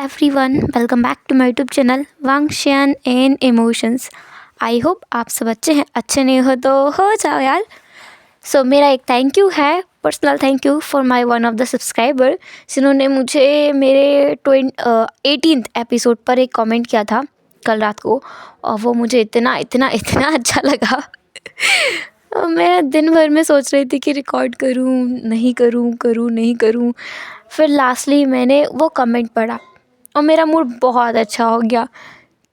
Everyone, welcome back to my YouTube channel वांगशियान and emotions. I hope आप सब अच्छे हैं। अच्छे नहीं हो तो हो जाओ यार। सो मेरा एक थैंक यू है, personal thank you for my one of the subscriber जिन्होंने मुझे मेरे 18th एपिसोड पर एक कमेंट किया था कल रात को, और वो मुझे इतना इतना इतना अच्छा लगा। मैं दिन भर में सोच रही थी कि रिकॉर्ड करूँ नहीं करूँ, करूँ नहीं करूँ। फिर लास्टली मैंने वो कमेंट पढ़ा और मेरा मूड बहुत अच्छा हो गया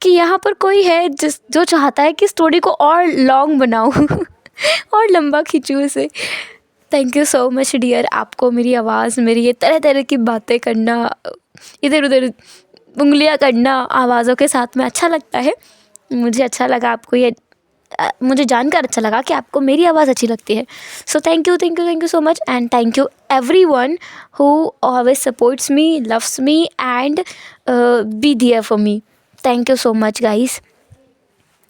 कि यहाँ पर कोई है जो चाहता है कि स्टोरी को और लॉन्ग बनाऊँ और लंबा खींचूँ उसे। Thank you so much dear. आपको मेरी आवाज़, मेरी ये तरह तरह की बातें करना, इधर उधर उंगलियाँ करना आवाज़ों के साथ में अच्छा लगता है। मुझे अच्छा लगा, आपको ये मुझे जानकर अच्छा लगा कि आपको मेरी आवाज़ अच्छी लगती है। So thank you thank you thank you so much and thank you everyone who always supports me, loves me and be there for me. Thank you so much guys.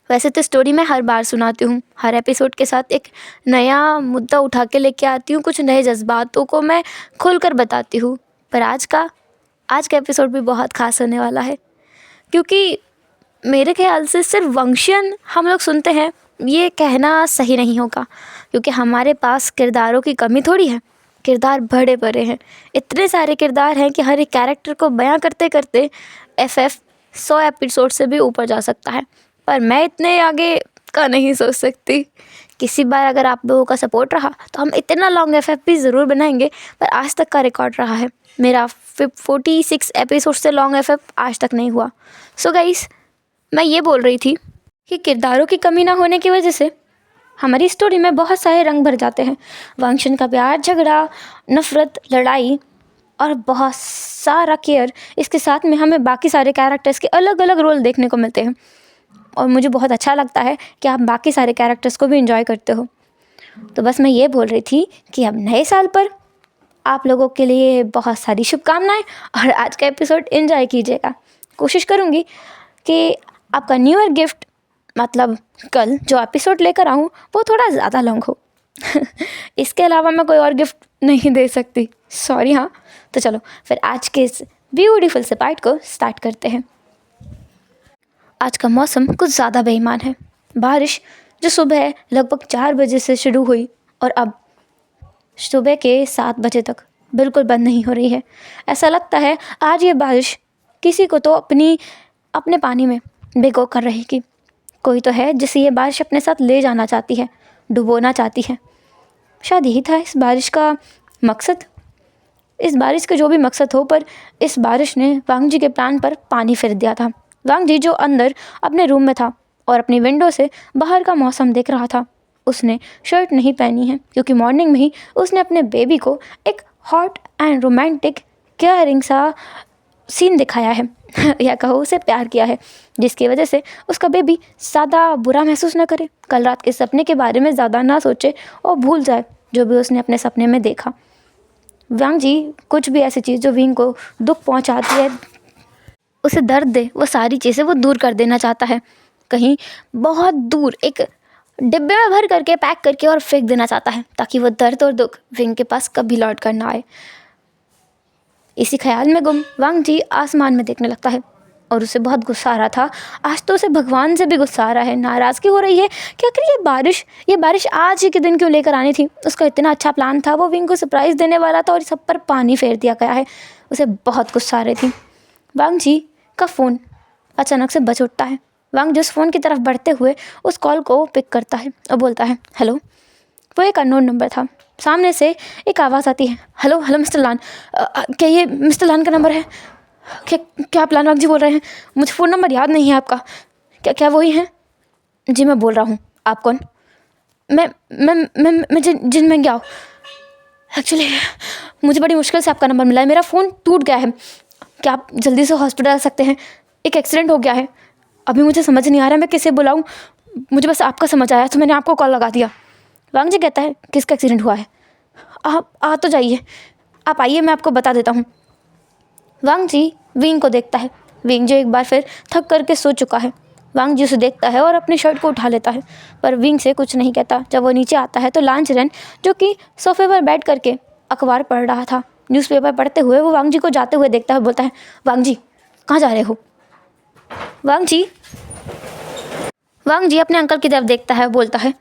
वैसे तो स्टोरी मैं हर बार सुनाती हूँ, हर एपिसोड के साथ एक नया मुद्दा उठा के लेके आती हूँ, कुछ नए जज्बातों को मैं खुलकर बताती हूँ। पर आज का एपिसोड भी बहुत ख़ास होने वाला है, क्योंकि मेरे ख्याल से सिर्फ वंशियन हम लोग सुनते हैं ये कहना सही नहीं होगा, क्योंकि हमारे पास किरदारों की कमी थोड़ी है। किरदार बड़े बड़े हैं, इतने सारे किरदार हैं कि हर एक कैरेक्टर को बयां करते करते FF 100 एपिसोड से भी ऊपर जा सकता है। पर मैं इतने आगे का नहीं सोच सकती। किसी बार अगर आप लोगों का सपोर्ट रहा तो हम इतना लॉन्ग FF भी ज़रूर बनाएंगे, पर आज तक का रिकॉर्ड रहा है मेरा 46 एपिसोड से लॉन्ग FF आज तक नहीं हुआ। सो गाइस, मैं ये बोल रही थी कि किरदारों की कमी ना होने की वजह से हमारी स्टोरी में बहुत सारे रंग भर जाते हैं। वंशन का प्यार, झगड़ा, नफ़रत, लड़ाई और बहुत सारा केयर। इसके साथ में हमें बाकी सारे कैरेक्टर्स के अलग अलग रोल देखने को मिलते हैं, और मुझे बहुत अच्छा लगता है कि आप बाकी सारे कैरेक्टर्स को भी इंजॉय करते हो। तो बस मैं ये बोल रही थी कि अब नए साल पर आप लोगों के लिए बहुत सारी शुभकामनाएं, और आज का एपिसोड एंजॉय कीजिएगा। कोशिश करूँगी कि आपका न्यू ईयर गिफ्ट, मतलब कल जो एपिसोड लेकर आऊँ, वो थोड़ा ज़्यादा लॉन्ग हो। इसके अलावा मैं कोई और गिफ्ट नहीं दे सकती, सॉरी। हाँ, तो चलो फिर आज के इस ब्यूटीफुल से पार्ट को स्टार्ट करते हैं। आज का मौसम कुछ ज़्यादा बेईमान है। बारिश जो सुबह लगभग 4 बजे से शुरू हुई और अब सुबह के 7 बजे तक बिल्कुल बंद नहीं हो रही है। ऐसा लगता है आज ये बारिश किसी को तो अपने पानी में भिगो कर रहेगी। कोई तो है जिसे ये बारिश अपने साथ ले जाना चाहती है, डुबोना चाहती है। शायद यही था इस बारिश का मकसद। इस बारिश का जो भी मकसद हो, पर इस बारिश ने वांग जी के प्लान पर पानी फेर दिया था। वांग जी जो अंदर अपने रूम में था और अपनी विंडो से बाहर का मौसम देख रहा था, उसने शर्ट नहीं पहनी है, क्योंकि मॉर्निंग में ही उसने अपने बेबी को एक हॉट एंड रोमांटिक केयरिंग सा सीन दिखाया है या कहो उसे प्यार किया है, जिसकी वजह से उसका बेबी ज़्यादा बुरा महसूस न करे, कल रात के सपने के बारे में ज़्यादा ना सोचे और भूल जाए जो भी उसने अपने सपने में देखा। वांग जी कुछ भी ऐसी चीज़ जो विंग को दुख पहुंचाती है, उसे दर्द दे, वो सारी चीज़ें वो दूर कर देना चाहता है। कहीं बहुत दूर एक डिब्बे में भर करके पैक करके और फेंक देना चाहता है, ताकि वो दर्द और दुख विंग के पास कभी लौट कर ना आए। इसी ख्याल में गुम वांग जी आसमान में देखने लगता है और उसे बहुत गुस्सा आ रहा था। आज तो उसे भगवान से भी गुस्सा आ रहा है, नाराज़गी हो रही है कि आखिर ये बारिश आज ही के दिन क्यों लेकर आनी थी। उसका इतना अच्छा प्लान था, वो विंग को सरप्राइज़ देने वाला था और सब पर पानी फेर दिया गया है। उसे बहुत गुस्सा आ रही थी। वांग जी का फ़ोन अचानक से बज उठता है। वांग जी उस फ़ोन की तरफ बढ़ते हुए उस कॉल को पिक करता है और बोलता है हेलो। वो एक अननोन नंबर था। सामने से एक आवाज़ आती है, हेलो हेलो मिस्टर लान, क्या ये मिस्टर लान का नंबर है? क्या आप लान वांग जी बोल रहे हैं? मुझे फ़ोन नंबर याद नहीं है आपका। क्या वही हैं? जी मैं बोल रहा हूँ। आप कौन? मैं जिन में गया हूँ। एक्चुअली मुझे बड़ी मुश्किल से आपका नंबर मिला है। मेरा फ़ोन टूट गया है। क्या आप जल्दी से हॉस्पिटल आ सकते हैं? एक एक्सीडेंट हो गया है। अभी मुझे समझ नहीं आ रहा मैं किसे बुलाऊँ। मुझे बस आपका समझ आया तो मैंने आपको कॉल लगा दिया। वांग जी कहता है किसका एक्सीडेंट हुआ है? आप आ तो जाइए, आप आइए, मैं आपको बता देता हूँ। वांग जी विंग को देखता है। विंग जो एक बार फिर थक करके सो चुका है। वांग जी उसे देखता है और अपनी शर्ट को उठा लेता है, पर विंग से कुछ नहीं कहता। जब वो नीचे आता है तो लांचरेन, जो कि सोफे पर बैठ करके अखबार पढ़ रहा था, न्यूज़पेपर पढ़ते हुए, वो वांग जी को जाते हुए देखता है। बोलता है वांग जी कहाँ जा रहे हो? वांग जी अपने अंकल की तरफ देखता है, बोलता है,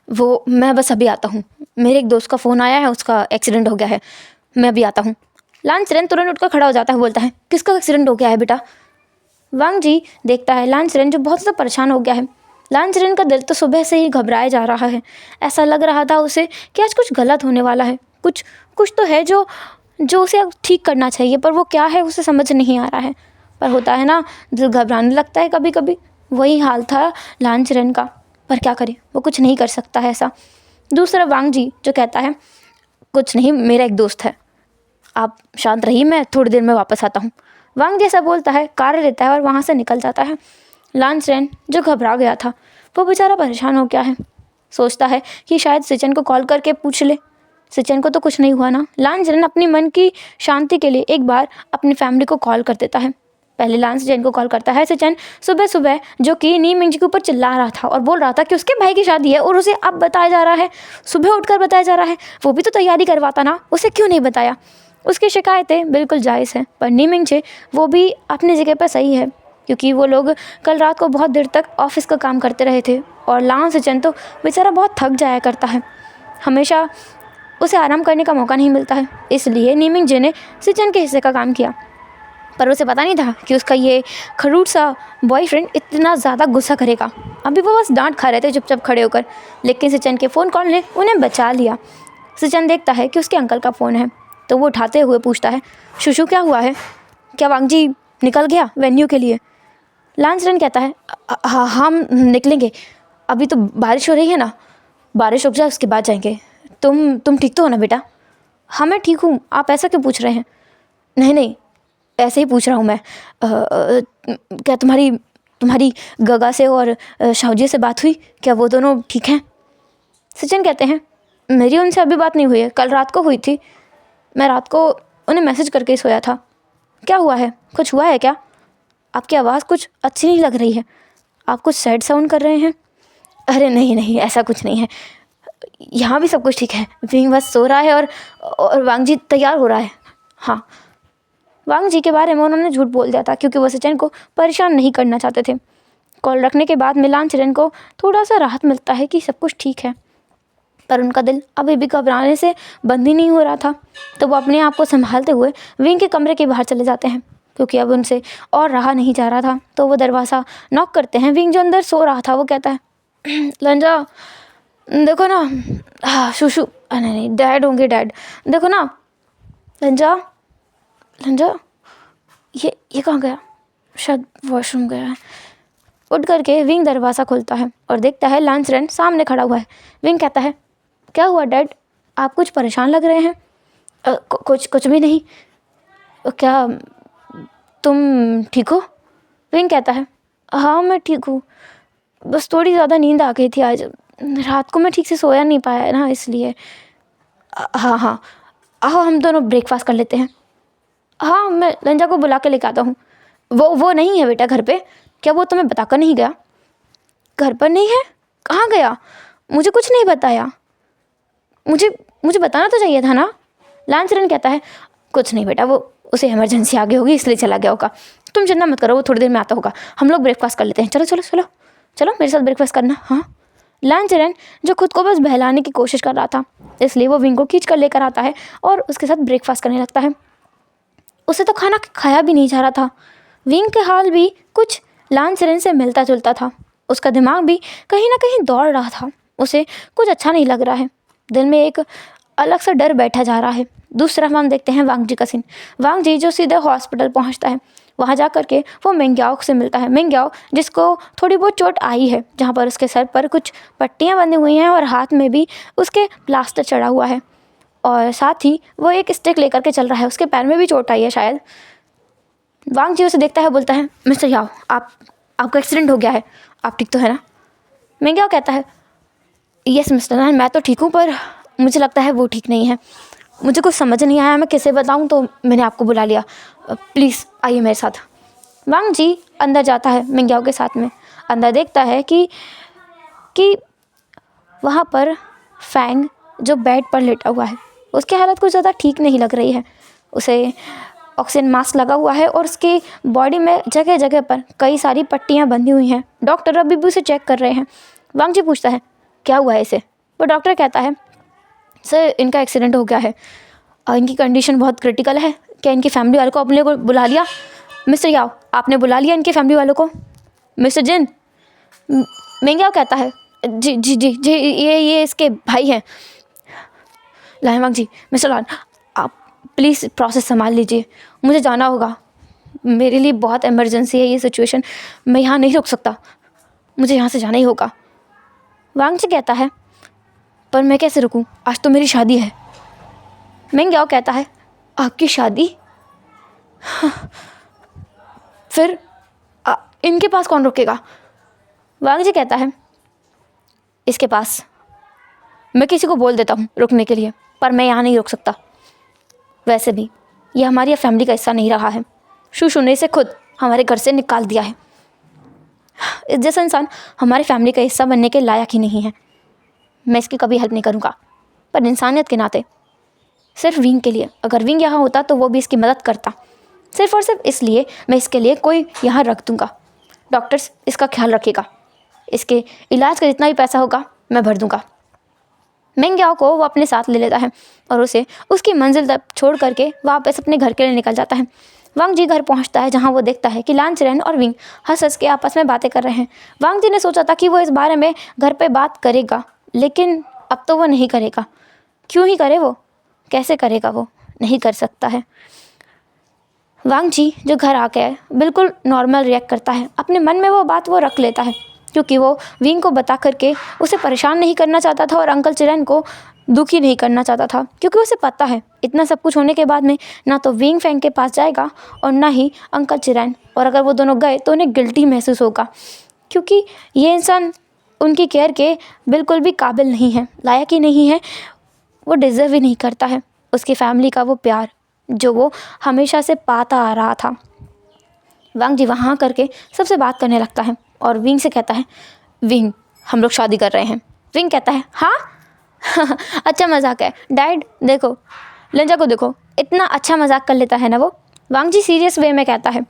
वो मैं बस अभी आता हूँ, मेरे एक दोस्त का फ़ोन आया है, उसका एक्सीडेंट हो गया है, मैं अभी आता हूँ। लान चरण तुरंत उठकर खड़ा हो जाता है, बोलता है, किसका एक्सीडेंट हो गया है बेटा? वांग जी देखता है लान चरण जो बहुत ज़्यादा परेशान हो गया है। लान चरण का दिल तो सुबह से ही घबराए जा रहा है। ऐसा लग रहा था उसे कि आज कुछ गलत होने वाला है, कुछ तो है जो उसे अब ठीक करना चाहिए, पर वो क्या है उसे समझ नहीं आ रहा है। पर होता है ना, दिल घबराने लगता है कभी कभी। वही हाल था लान चरण का, पर क्या करे, वो कुछ नहीं कर सकता है ऐसा। दूसरा वांग जी जो कहता है, कुछ नहीं, मेरा एक दोस्त है, आप शांत रहिए, मैं थोड़ी देर में वापस आता हूँ। वांग जैसा बोलता है, कार लेता है और वहाँ से निकल जाता है। लान चरण जो घबरा गया था, वो बेचारा परेशान हो गया है। सोचता है कि शायद सिचन को कॉल करके पूछ ले। सिचन को तो कुछ नहीं हुआ ना। लान चरण अपनी मन की शांति के लिए एक बार अपनी फैमिली को कॉल कर देता है। पहले लान सिचन को कॉल करता है। सिचन सुबह सुबह जो कि नी मिंग जी के ऊपर चिल्ला रहा था और बोल रहा था कि उसके भाई की शादी है और उसे अब बताया जा रहा है, सुबह उठकर बताया जा रहा है। वो भी तो तैयारी करवाता ना, उसे क्यों नहीं बताया? उसकी शिकायतें बिल्कुल जायज़ हैं, पर नी मिंग जी वो भी अपनी जगह पर सही है, क्योंकि वो लोग कल रात को बहुत देर तक ऑफिस का काम करते रहे थे और लान सिचन तो बेचारा बहुत थक जाया करता है, हमेशा उसे आराम करने का मौका नहीं मिलता है। इसलिए नी मिंग जी ने सिचन के हिस्से का काम किया, पर उसे पता नहीं था कि उसका ये खरूट सा बॉयफ्रेंड इतना ज़्यादा गुस्सा करेगा। अभी वो बस डांट खा रहे थे चुपचाप खड़े होकर, लेकिन सिचन के फ़ोन कॉल ने उन्हें बचा लिया। सिचन देखता है कि उसके अंकल का फ़ोन है, तो वो उठाते हुए पूछता है, शुशु क्या हुआ है? क्या वांग जी निकल गया वेन्यू के लिए? लान चरण कहता है, हाँ हम निकलेंगे, अभी तो बारिश हो रही है ना, बारिश रुक जाए उसके बाद जाएंगे। तुम ठीक तो हो ना बेटा? हाँ मैं ठीक हूँ, आप ऐसा क्यों पूछ रहे हैं? नहीं, ऐसे ही पूछ रहा हूँ मैं। क्या तुम्हारी गगा से और शाहजी से बात हुई? क्या वो दोनों ठीक हैं? सचिन कहते हैं, मेरी उनसे अभी बात नहीं हुई है, कल रात को हुई थी, मैं रात को उन्हें मैसेज करके ही सोया था। क्या हुआ है, कुछ हुआ है क्या? आपकी आवाज़ कुछ अच्छी नहीं लग रही है, आप कुछ सैड साउंड कर रहे हैं। अरे नहीं, ऐसा कुछ नहीं है, यहाँ भी सब कुछ ठीक है, विंग बस सो रहा है और वांग जी तैयार हो रहा है। हाँ, वांग जी के बारे में उन्होंने झूठ बोल दिया था क्योंकि वो सचिन को परेशान नहीं करना चाहते थे। कॉल रखने के बाद मिलान चरण को थोड़ा सा राहत मिलता है कि सब कुछ ठीक है, पर उनका दिल अभी भी घबराने से बंद ही नहीं हो रहा था। तो वो अपने आप को संभालते हुए विंग के कमरे के बाहर चले जाते हैं, क्योंकि अब उनसे और रहा नहीं जा रहा था। तो वो दरवाज़ा नॉक करते हैं। विंग जो अंदर सो रहा था वो कहता है, लंजा देखो ना, हाँ शुशु, नहीं डैड होंगे, डैड देखो ना, लंजा ये कहाँ गया? शायद वॉशरूम गया है। उठ करके विंग दरवाज़ा खोलता है और देखता है लान चरण सामने खड़ा हुआ है। विंग कहता है, क्या हुआ डैड, आप कुछ परेशान लग रहे हैं? कुछ भी नहीं, क्या तुम ठीक हो? विंग कहता है, हाँ मैं ठीक हूँ, बस थोड़ी ज़्यादा नींद आ गई थी आज, रात को मैं ठीक से सोया नहीं पाया ना, इसलिए। हाँ आओ हम दोनों ब्रेकफास्ट कर लेते हैं। हाँ मैं लंजा को बुला के लेके आता हूँ। वो नहीं है बेटा घर पे, क्या वो तुम्हें बताकर नहीं गया? घर पर नहीं है? कहाँ गया? मुझे कुछ नहीं बताया, मुझे बताना तो चाहिए था ना। लान चरण कहता है, कुछ नहीं बेटा, वो उसे इमरजेंसी आ गई होगी इसलिए चला गया होगा, तुम चिंता मत करो, वो थोड़ी देर में आता होगा, हम लोग ब्रेकफास्ट कर लेते हैं। चलो मेरे साथ ब्रेकफास्ट करना। हाँ। लान चरण जो खुद को बस बहलाने की कोशिश कर रहा था, इसलिए वो विंग को खींच कर लेकर आता है और उसके साथ ब्रेकफास्ट करने लगता है। उसे तो खाना खाया भी नहीं जा रहा था। विंग के हाल भी कुछ लान चरण से मिलता जुलता था। उसका दिमाग भी कहीं ना कहीं दौड़ रहा था, उसे कुछ अच्छा नहीं लग रहा है, दिल में एक अलग सा डर बैठा जा रहा है। दूसरा हम देखते हैं वांग जी का सीन। वांग जी जो सीधे हॉस्पिटल पहुंचता है, वहां जा कर के वो मेंग्याओ से मिलता है। मेंग्याओ जिसको थोड़ी बहुत चोट आई है, जहाँ पर उसके सर पर कुछ पट्टियाँ बंधी हुई हैं और हाथ में भी उसके प्लास्टर चढ़ा हुआ है, और साथ ही वो एक स्टिक लेकर के चल रहा है, उसके पैर में भी चोट आई है शायद। वांग जी उसे देखता है, बोलता है, मिस्टर याओ, आपका एक्सीडेंट हो गया है, आप ठीक तो है ना? मेंग्याओ कहता है, यस मिस्टर नान, मैं तो ठीक हूँ, पर मुझे लगता है वो ठीक नहीं है, मुझे कुछ समझ नहीं आया मैं कैसे बताऊँ, तो मैंने आपको बुला लिया, प्लीज़ आइए मेरे साथ। वांग जी अंदर जाता है मेंग्याओ के साथ में। अंदर देखता है कि वहाँ पर फैंग जो बेड पर लेटा हुआ है, उसकी हालत कुछ ज़्यादा ठीक नहीं लग रही है। उसे ऑक्सीजन मास्क लगा हुआ है और उसकी बॉडी में जगह जगह पर कई सारी पट्टियाँ बंधी हुई हैं। डॉक्टर अभी भी उसे चेक कर रहे हैं। वांग जी पूछता है क्या हुआ है इसे। वो डॉक्टर कहता है सर इनका एक्सीडेंट हो गया है और इनकी कंडीशन बहुत क्रिटिकल है। क्या इनकी फैमिली वालों को अपने को बुला लिया? मिस्टर याओ आपने बुला लिया इनकी फैमिली वालों को? मिस्टर जिन मेंग्याओ कहता है जी जी जी जी ये इसके भाई हैं। लाइवांग जी मिस्टर लान आप प्लीज़ प्रोसेस संभाल लीजिए, मुझे जाना होगा, मेरे लिए बहुत इमरजेंसी है ये सिचुएशन, मैं यहाँ नहीं रुक सकता, मुझे यहाँ से जाना ही होगा। वांग जी कहता है पर मैं कैसे रुकूँ, आज तो मेरी शादी है। मेंग्याओ कहता है आपकी शादी? फिर इनके पास कौन रुकेगा? वांग जी कहता है इसके पास मैं किसी को बोल देता हूँ रुकने के लिए, पर मैं यहाँ नहीं रुक सकता। वैसे भी ये हमारी फैमिली का हिस्सा नहीं रहा है, शूशू ने इसे खुद हमारे घर से निकाल दिया है। इस जैसा इंसान हमारी फैमिली का हिस्सा बनने के लायक ही नहीं है। मैं इसकी कभी हेल्प नहीं करूँगा, पर इंसानियत के नाते सिर्फ विंग के लिए, अगर विंग यहाँ होता तो वो भी इसकी मदद करता। सिर्फ और सिर्फ इसलिए मैं इसके लिए कोई यहाँ रख दूँगा। डॉक्टर्स इसका ख्याल रखेगा, इसके इलाज का जितना भी पैसा होगा मैं भर दूँगा। मेंग्याओ को वो अपने साथ ले लेता है और उसे उसकी मंजिल तक छोड़ करके वापस अपने घर के लिए निकल जाता है। वांग जी घर पहुंचता है जहां वो देखता है कि लान चरेन और विंग हंस हंस के आपस में बातें कर रहे हैं। वांग जी ने सोचा था कि वो इस बारे में घर पे बात करेगा, लेकिन अब तो वो नहीं करेगा। क्यों ही करे, वो कैसे करेगा, वो नहीं कर सकता है। वांग जी जो घर आ गया बिल्कुल नॉर्मल रिएक्ट करता है। अपने मन में वो बात वो रख लेता है क्योंकि वो विंग को बता करके उसे परेशान नहीं करना चाहता था और अंकल चिरेन को दुखी नहीं करना चाहता था, क्योंकि उसे पता है इतना सब कुछ होने के बाद में ना तो विंग फैंग के पास जाएगा और ना ही अंकल चिरेन, और अगर वो दोनों गए तो उन्हें गिल्टी महसूस होगा क्योंकि ये इंसान उनकी केयर के बिल्कुल भी काबिल नहीं है, लायक ही नहीं है, वो डिज़र्व ही नहीं करता है उसकी फैमिली का वो प्यार जो वो हमेशा से पाता आ रहा था। वांग जी वहाँ करके सबसे बात करने लगता है और विंग से कहता है विंग हम लोग शादी कर रहे हैं। विंग कहता है हाँ अच्छा मजाक है डैड, देखो लंजा को देखो, इतना अच्छा मजाक कर लेता है ना वो। वांग जी सीरियस वे में कहता है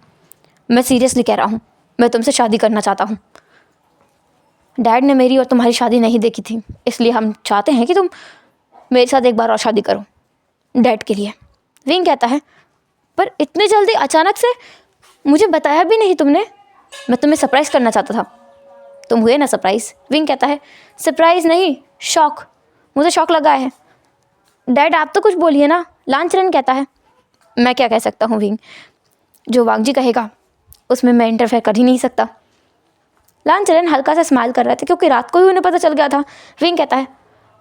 मैं सीरियसली कह रहा हूँ, मैं तुमसे शादी करना चाहता हूँ। डैड ने मेरी और तुम्हारी शादी नहीं देखी थी, इसलिए हम चाहते हैं कि तुम मेरे साथ एक बार और शादी करो डैड के लिए। विंग कहता है पर इतनी जल्दी अचानक से, मुझे बताया भी नहीं तुमने, मैं तुम्हें सरप्राइज़ करना चाहता था, तुम हुए ना सरप्राइज़। विंग कहता है सरप्राइज़ नहीं, शॉक, मुझे शॉक लगा है। डैड आप तो कुछ बोलिए ना। लान चरेन कहता है मैं क्या कह सकता हूँ विंग, जो वांग जी कहेगा उसमें मैं इंटरफेयर कर ही नहीं सकता। लान चरेन हल्का सा स्माइल कर रहे थे क्योंकि रात को ही उन्हें पता चल गया था। विंग कहता है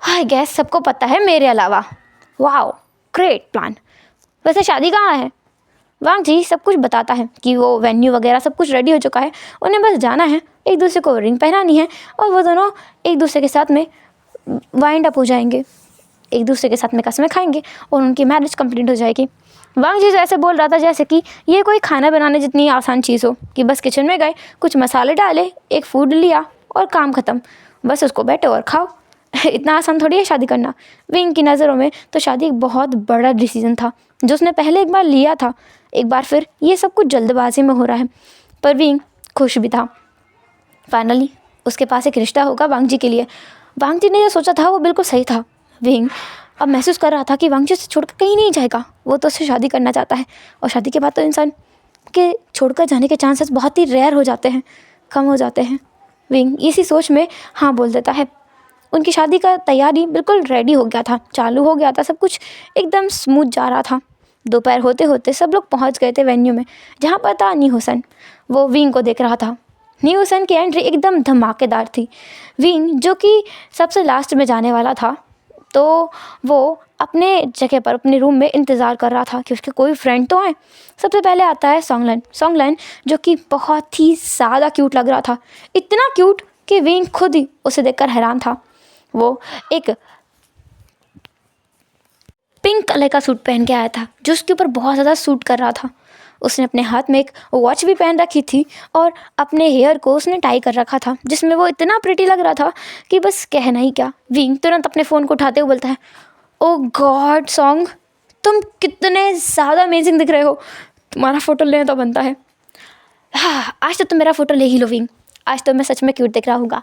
हाय गैस सबको पता है मेरे अलावा, वाओ ग्रेट प्लान, वैसे शादी कहाँ है? वांग जी सब कुछ बताता है कि वो वेन्यू वगैरह सब कुछ रेडी हो चुका है, उन्हें बस जाना है, एक दूसरे को रिंग पहनानी है और वो दोनों एक दूसरे के साथ में वाइंड अप हो जाएंगे, एक दूसरे के साथ में कसमें खाएंगे और उनकी मैरिज कंप्लीट हो जाएगी। वांग जी ऐसे बोल रहा था जैसे कि ये कोई खाना बनाने जितनी आसान चीज़ हो कि बस किचन में गए, कुछ मसाले डाले, एक फूड लिया और काम ख़त्म, बस उसको बैठो और खाओ। इतना आसान थोड़ी है शादी करना। विंग की नज़रों में तो शादी एक बहुत बड़ा डिसीजन था जो उसने पहले एक बार लिया था, एक बार फिर ये सब कुछ जल्दबाजी में हो रहा है, पर विंग खुश भी था। फाइनली उसके पास एक रिश्ता होगा वांग जी के लिए। वांग जी ने जो सोचा था वो बिल्कुल सही था। विंग अब महसूस कर रहा था कि वांग जी उसे छोड़कर कहीं नहीं जाएगा, वो तो उससे शादी करना चाहता है और शादी के बाद तो इंसान के छोड़कर जाने के चांसेस बहुत ही रेयर हो जाते हैं, कम हो जाते हैं। विंग इसी सोच में हाँ बोल देता है। उनकी शादी का तैयारी बिल्कुल रेडी हो गया था, चालू हो गया था, सब कुछ एकदम स्मूथ जा रहा था। दोपहर होते होते सब लोग पहुंच गए थे वेन्यू में जहाँ पर था न्यू हुसैन। वो विंग को देख रहा था। न्यू हुसैन की एंट्री एकदम धमाकेदार थी। विंग जो कि सबसे लास्ट में जाने वाला था, तो वो अपने जगह पर अपने रूम में इंतज़ार कर रहा था कि उसके कोई फ्रेंड तो आए। सबसे पहले आता है सॉन्गलाइन जो कि बहुत ही ज़्यादा क्यूट लग रहा था, इतना क्यूट कि विंग खुद ही उसे देखकर हैरान था। वो एक पिंक कलर का सूट पहन के आया था जो उसके ऊपर बहुत ज़्यादा सूट कर रहा था। उसने अपने हाथ में एक वॉच भी पहन रखी थी और अपने हेयर को उसने टाई कर रखा था जिसमें वो इतना प्रिटी लग रहा था कि बस कहना ही क्या। विंग तुरंत अपने फ़ोन को उठाते हुए बोलता है ओ गॉड सॉन्ग, तुम कितने ज़्यादा अमेजिंग दिख रहे हो, तुम्हारा फ़ोटो लेना तो बनता है। हाँ, आज तो तुम मेरा फ़ोटो ले ही लो विंग, आज तो मैं सच में क्यूट दिख रहा हूँगा।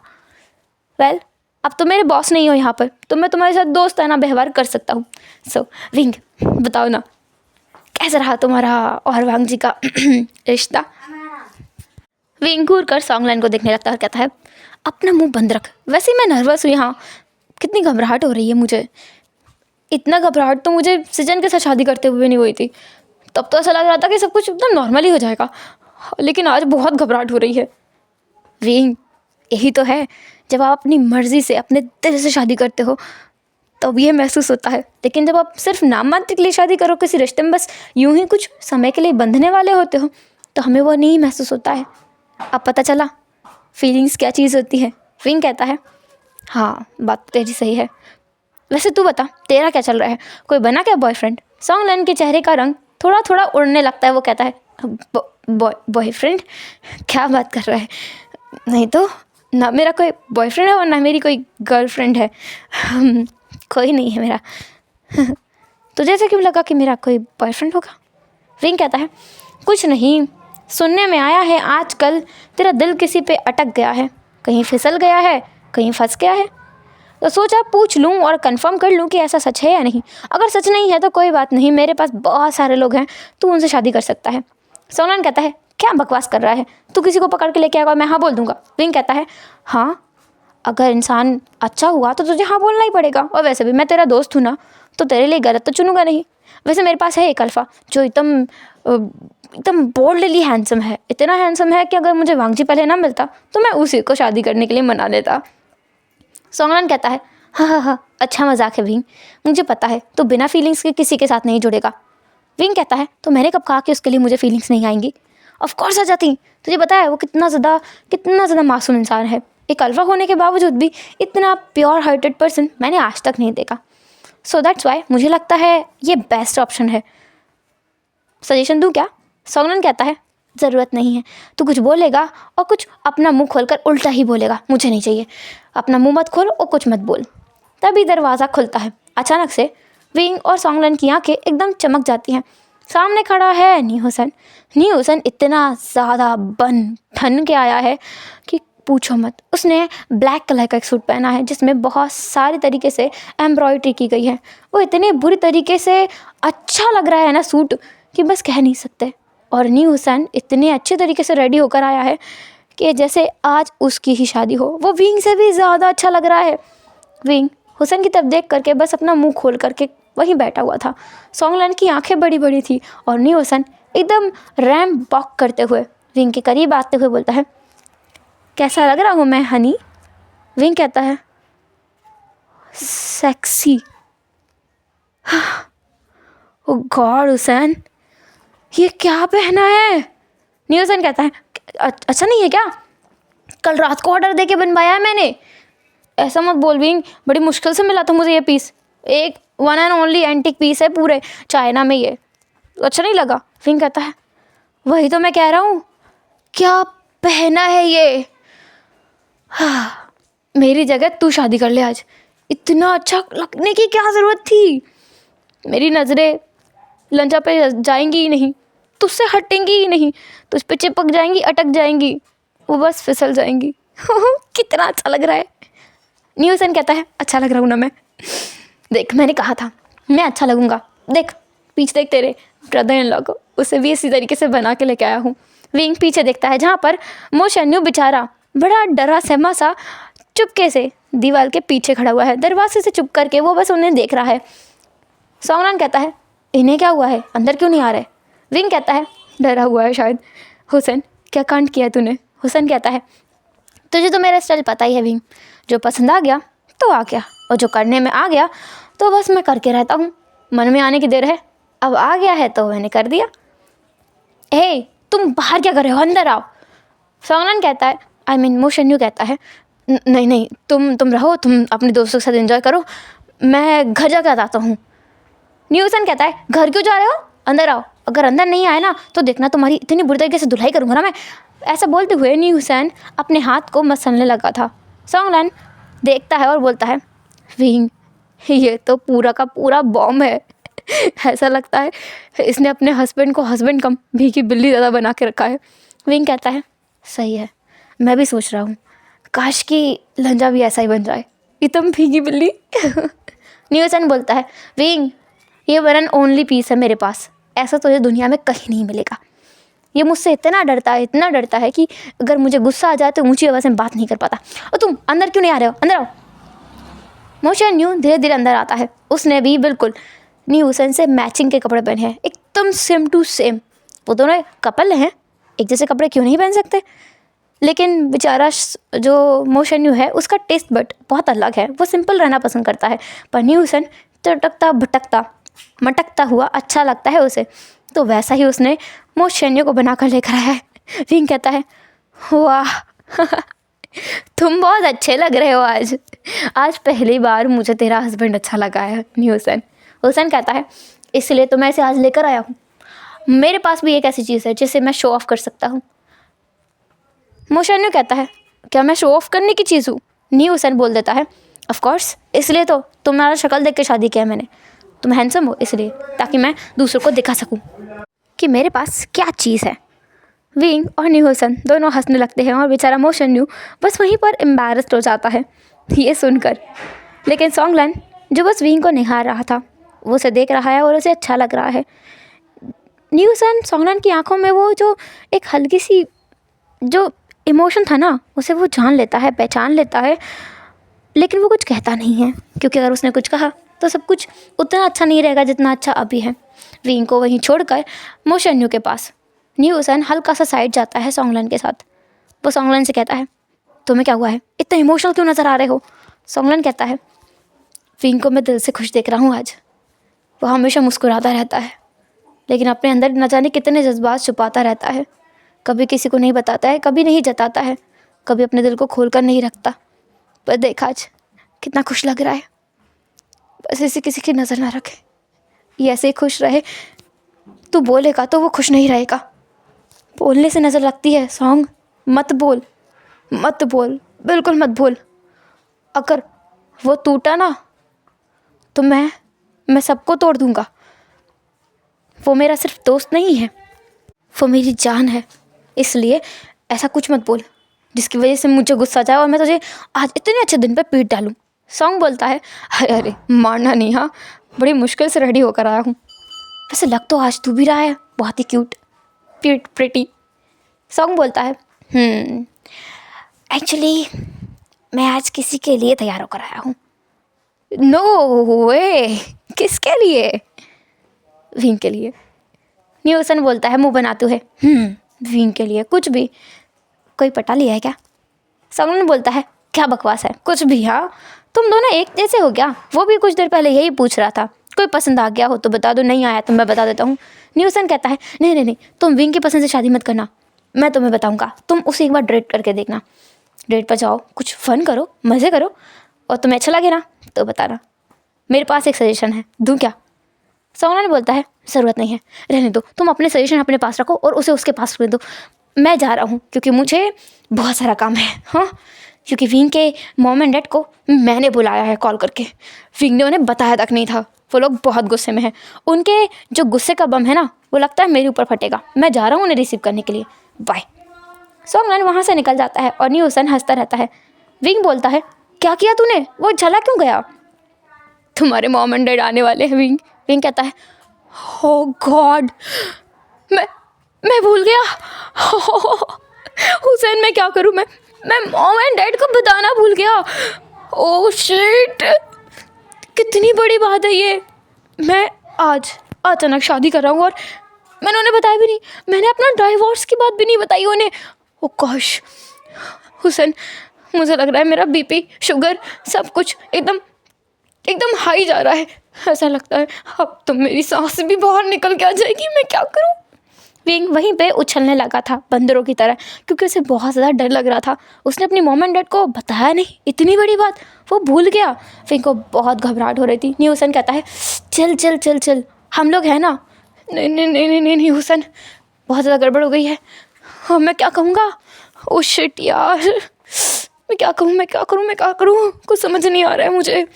वेल, अब तो मेरे बॉस नहीं हो यहाँ पर, तो मैं तुम्हारे साथ दोस्ताना व्यवहार कर सकता हूँ। सो विंग, बताओ ना, कैसा रहा तुम्हारा और वांग जी का रिश्ता? विंग घूर कर सॉन्गलैन को देखने लगता है और कहता है, अपना मुंह बंद रख। वैसे ही मैं नर्वस हुई, हाँ, कितनी घबराहट हो रही है मुझे। इतना घबराहट तो मुझे सृजन के साथ शादी करते हुए नहीं हुई थी। तब तो ऐसा लग रहा था कि सब कुछ एकदम नॉर्मल ही हो जाएगा, लेकिन आज बहुत घबराहट हो रही है। विंग, यही तो है, जब आप अपनी मर्ज़ी से अपने दिल से शादी करते हो तब ये महसूस होता है। लेकिन जब आप सिर्फ नाम मात्र के लिए शादी करो, किसी रिश्ते में बस यूं ही कुछ समय के लिए बंधने वाले होते हो, तो हमें वो नहीं महसूस होता है। अब पता चला फीलिंग्स क्या चीज़ होती है। विंग कहता है, हाँ, बात तेरी सही है। वैसे तू बता, तेरा क्या चल रहा है, कोई बना क्या बॉयफ्रेंड? सॉन्गलैन के चेहरे का रंग थोड़ा थोड़ा उड़ने लगता है। वो कहता है, बॉयफ्रेंड? क्या बात कर रहा है? नहीं तो, ना मेरा कोई बॉयफ्रेंड है और ना मेरी कोई गर्लफ्रेंड है। कोई नहीं है मेरा। तुझे ऐसा क्यों लगा कि मेरा कोई बॉयफ्रेंड होगा? विंग कहता है, कुछ नहीं, सुनने में आया है आजकल तेरा दिल किसी पे अटक गया है, कहीं फिसल गया है, कहीं फंस गया है। तो सोचा पूछ लूँ और कंफर्म कर लूँ कि ऐसा सच है या नहीं। अगर सच नहीं है तो कोई बात नहीं, मेरे पास बहुत सारे लोग हैं, तू उनसे शादी कर सकता है। सोनन कहता है, क्या बकवास कर रहा है तू, किसी को पकड़ के लेके आएगा? मैं हाँ बोल दूंगा। विंग कहता है, हाँ, अगर इंसान अच्छा हुआ तो तुझे हाँ बोलना ही पड़ेगा, और वैसे भी मैं तेरा दोस्त हूँ ना, तो तेरे लिए गलत तो चुनूंगा नहीं। वैसे मेरे पास है एक अल्फ़ा जो एकदम बोल्डली हैंडसम है, इतना हैंडसम है कि अगर मुझे वांगजी पहले ना मिलता तो मैं उसी को शादी करने के लिए मना लेता। सोंगलन कहता है, हाँ हाँ हाँ, अच्छा मजाक है विंग, मुझे पता है तो बिना फीलिंग्स के किसी के साथ नहीं जुड़ेगा। विंग कहता है, तो मैंने कब कहा कि उसके लिए मुझे फीलिंग्स नहीं आएंगी? ऑफ कोर्स आ जाती। तुझे पता है वो कितना ज़्यादा मासूम इंसान है। एक अल्फ़ा होने के बावजूद भी इतना प्योर हार्टेड पर्सन मैंने आज तक नहीं देखा। सो दैट्स वाई मुझे लगता है ये बेस्ट ऑप्शन है। सजेशन दूँ क्या? सोंगलन कहता है, ज़रूरत नहीं है, तू कुछ बोलेगा और कुछ अपना मुंह खोलकर उल्टा ही बोलेगा, मुझे नहीं चाहिए। अपना मुंह मत खोल और कुछ मत बोल। तभी दरवाज़ा खुलता है। अचानक से विंग और सोंगलन की आंखें एकदम चमक जाती हैं। सामने खड़ा है न्यूसन। न्यूसन इतना ज़्यादा बन ठन के आया है कि पूछो मत। उसने ब्लैक कलर का एक सूट पहना है जिसमें बहुत सारी तरीके से एम्ब्रॉयडरी की गई है। वो इतने बुरी तरीके से अच्छा लग रहा है ना सूट कि बस कह नहीं सकते। और न्यूसन इतने अच्छे तरीके से रेडी होकर आया है कि जैसे आज उसकी ही शादी हो। वो विंग से भी ज़्यादा अच्छा लग रहा है। विंग हुसैन की तरफ देख करके बस अपना मुंह खोल करके वहीं बैठा हुआ था। सोंगलन की आंखें बड़ी बड़ी थी और न्यूसन एकदम रैम वॉक करते हुए विंग के करीब आते हुए बोलता है, कैसा लग रहा हूँ मैं हनी? विंग कहता है, सेक्सी। ओ गॉड हुसैन, ये क्या पहना है? न्यूसन कहता है, अच्छा नहीं है क्या? कल रात को ऑर्डर देके बनवाया है मैंने। ऐसा मत बोल विंग, बड़ी मुश्किल से मिला था मुझे ये पीस। एक one and only antique piece है पूरे चाइना में, ये अच्छा नहीं लगा? विंग कहता है, वही तो मैं कह रहा हूँ, क्या पहना है ये? हाँ, मेरी जगह तू शादी कर ले आज। इतना अच्छा लगने की क्या ज़रूरत थी? मेरी नज़रें लंचा पे जाएंगी ही नहीं, तुझसे हटेंगी ही नहीं, तुझ पे चिपक जाएंगी, अटक जाएंगी, वो बस फिसल जाएंगी। कितना अच्छा लग रहा है। न्यूसन कहता है, अच्छा लग रहा हूँ ना मैं? देख, मैंने कहा था मैं अच्छा लगूंगा। देख पीछे देख, तेरे ब्रदर इन लॉ को, उसे भी इसी तरीके से बना के लेके आया हूँ। विंग पीछे देखता है जहाँ पर मोशन्यू बेचारा बड़ा डरा सहमा सा चुपके से दीवार के पीछे खड़ा हुआ है। दरवाजे से चुप करके वो बस उन्हें देख रहा है। सोंगलन कहता है, इन्हें क्या हुआ है, अंदर क्यों नहीं आ रहे? विंग कहता है, डरा हुआ है शायद। हुसैन, क्या कांड किया तूने? हुसैन कहता है, तुझे तो मेरा स्टाइल पता ही है विंग, जो पसंद आ गया तो आ गया, और जो करने में आ गया तो बस मैं करके रहता हूँ। मन में आने की देर है, अब आ गया है तो मैंने कर दिया। हे, तुम बाहर क्या कर रहे हो, अंदर आओ। सोंगलन कहता है, आई मीन मोशन्यू कहता है, नहीं नहीं, तुम रहो, तुम अपने दोस्तों के साथ एंजॉय करो, मैं घर जाकर आता हूँ। न्यूसन कहता है, घर क्यों जा रहे हो, अंदर आओ। अगर अंदर नहीं आए ना तो देखना तुम्हारी इतनी बुरी तरीके से धुलाई करूँगा ना मैं। ऐसा बोलते हुए न्यूसन अपने हाथ को मसलने लगा था। सोंगलन देखता है और बोलता है, विंग, ये तो पूरा का पूरा बॉम्ब है। ऐसा लगता है इसने अपने हस्बैंड को हस्बैंड कम भीगी बिल्ली ज़्यादा बना के रखा है। विंग कहता है सही है, मैं भी सोच रहा हूँ काश कि लंजा भी ऐसा ही बन जाए, एकदम भीगी बिल्ली। न्यूसन बोलता है विंग ये वन एंड ओनली पीस है मेरे पास, ऐसा तो ये दुनिया में कहीं नहीं मिलेगा। ये मुझसे इतना डरता है कि अगर मुझे गुस्सा आ जाए तो ऊंची आवाज़ में बात नहीं कर पाता। और तुम अंदर क्यों नहीं आ रहे हो, अंदर आओ। मोशन न्यू धीरे धीरे अंदर आता है। उसने भी बिल्कुल न्यूसन से मैचिंग के कपड़े पहने हैं, एकदम सेम टू सेम। वो दोनों कपल हैं, एक जैसे कपड़े क्यों नहीं पहन सकते। लेकिन बेचारा जो मोशन न्यू है उसका टेस्ट बट बहुत अलग है, वो सिंपल रहना पसंद करता है। पर न्यूसन चटकता भटकता मटकता हुआ अच्छा लगता है उसे, तो वैसा ही उसने मोशन न्यू को बनाकर लेकर आया है। विंग कहता है वाह तुम बहुत अच्छे लग रहे हो आज, आज पहली बार मुझे तेरा हस्बैंड अच्छा लगा है न्यूसन। हुसैन कहता है इसलिए तो मैं इसे आज लेकर आया हूँ, मेरे पास भी एक ऐसी चीज़ है जिसे मैं शो ऑफ कर सकता हूँ। मोशन न्यू कहता है क्या मैं शो ऑफ करने की चीज़ हूँ। न्यूसन बोल देता है ऑफ कोर्स, इसलिए तो तुम्हारा शक्ल देख के शादी किया मैंने, तुम हैंडसम हो इसलिए, ताकि मैं दूसरों को दिखा सकूं कि मेरे पास क्या चीज़ है। विंग और न्यूसन दोनों हंसने लगते हैं और बेचारा मोशन न्यू बस वहीं पर एम्बैरस्ड हो जाता है ये सुनकर। लेकिन सॉन्गलन जो बस विंग को निहार रहा था, वो उसे देख रहा है और उसे अच्छा लग रहा है। न्यूसन सॉन्गलन की आंखों में वो जो एक हल्की सी जो इमोशन था ना, उसे वो जान लेता है, पहचान लेता है। लेकिन वो कुछ कहता नहीं है, क्योंकि अगर उसने कुछ कहा तो सब कुछ उतना अच्छा नहीं रहेगा जितना अच्छा अभी है। विंग को वहीं छोड़कर मोशन न्यू के पास न्यूसन हल्का सा साइड जाता है सॉन्गलन के साथ। वो सॉन्गलन से कहता है तुम्हें क्या हुआ है, इतना इमोशनल क्यों नज़र आ रहे हो। सॉन्गलन कहता है विंग को मैं दिल से खुश देख रहा हूँ आज, वो हमेशा मुस्कुराता रहता है लेकिन अपने अंदर न जाने कितने जज्बात छुपाता रहता है, कभी किसी को नहीं बताता है, कभी नहीं जताता है, कभी अपने दिल को खोल कर नहीं रखता। पर देख आज कितना खुश लग रहा है, बस इसे किसी की नज़र ना रखे, ये ऐसे ही खुश रहे। तू बोलेगा तो वो खुश नहीं रहेगा, बोलने से नज़र लगती है। सॉन्ग मत बोल, मत बोल, बिल्कुल मत बोल। अगर वो टूटा ना तो मैं सबको तोड़ दूँगा। वो मेरा सिर्फ दोस्त नहीं है, वो मेरी जान है, इसलिए ऐसा कुछ मत बोल जिसकी वजह से मुझे गुस्सा जाए और मैं तुझे आज इतने अच्छे दिन पे पीट डालूँ। सॉन्ग बोलता है अरे अरे मारना नहीं, हाँ बड़ी मुश्किल से रेडी होकर आया हूँ। वैसे लग तो आज तू भी रहा है बहुत ही क्यूट प्रिटी। सॉन्ग बोलता है एक्चुअली मैं आज किसी के लिए तैयार होकर आया हूँ। नो वे, किसके लिए। विंग के लिए। न्यूसन बोलता है मुंह बनाते हुए विंग के लिए कुछ भी, कोई पटा लिया है क्या। सॉन्गलन बोलता है क्या बकवास है, कुछ भी। हाँ तुम दोनों एक जैसे हो क्या, वो भी कुछ देर पहले यही पूछ रहा था। कोई पसंद आ गया हो तो बता दो, नहीं आया तो मैं बता देता हूँ। न्यूसन कहता है नहीं नहीं नहीं, तुम विंग की पसंद से शादी मत करना, मैं तुम्हें बताऊँगा, तुम उसे एक बार डेट करके देखना। डेट पर जाओ, कुछ फ़न करो, मज़े करो, और तुम्हें अच्छा लगे ना तो बताना। मेरे पास एक सजेशन है, दूँ क्या। सॉन्गलन बोलता है ज़रूरत नहीं है, रहने दो, तुम अपने सजेशन अपने पास रखो और उसे उसके पास रख दो। मैं जा रहा हूँ क्योंकि मुझे बहुत सारा काम है। हाँ क्योंकि विंग के मॉम एंड डैड को मैंने बुलाया है कॉल करके, विंग ने उन्हें बताया तक नहीं था। वो लोग बहुत गुस्से में हैं, उनके जो गुस्से का बम है ना वो लगता है मेरे ऊपर फटेगा। मैं जा रहा हूँ उन्हें रिसीव करने के लिए, बाय। सॉन्गलन वहाँ से निकल जाता है और न्यूसन हंसता रहता है। विंग बोलता है क्या किया तूने, वो चला क्यों गया। तुम्हारे मॉम एंड डैड आने वाले हैं विंग। विंग कहता है ओ गॉड, मैं भूल गया। हुसैन मैं क्या करूँ, मैं मॉम एंड डैड को बताना भूल गया। ओह शिट, कितनी बड़ी बात है ये। मैं आज अचानक शादी कर रहा हूँ और मैंने उन्हें बताया भी नहीं, मैंने अपना डाइवोर्स की बात भी नहीं बताई उन्हें। ओ गॉश हुसैन, मुझे लग रहा है मेरा बीपी शुगर सब कुछ एकदम हाई जा रहा है। ऐसा लगता है अब तो मेरी सांस भी बाहर निकल के आ जाएगी, मैं क्या करूं। विंग वहीं पे उछलने लगा था बंदरों की तरह, क्योंकि उसे बहुत ज़्यादा डर लग रहा था। उसने अपनी मॉम एंड डैड को बताया नहीं, इतनी बड़ी बात वो भूल गया। विंग को बहुत घबराहट हो रही थी। न्यूसन कहता है चल चल चल चल, हम लोग हैं ना। नहीं नहीं नहीं नहीं नहीं, नहीं हुसैन, बहुत ज़्यादा गड़बड़ हो गई है। हाँ मैं क्या कहूँगा, ओ शिट यार, मैं क्या कहूँ, मैं क्या करूँ, कुछ समझ नहीं आ रहा है मुझे।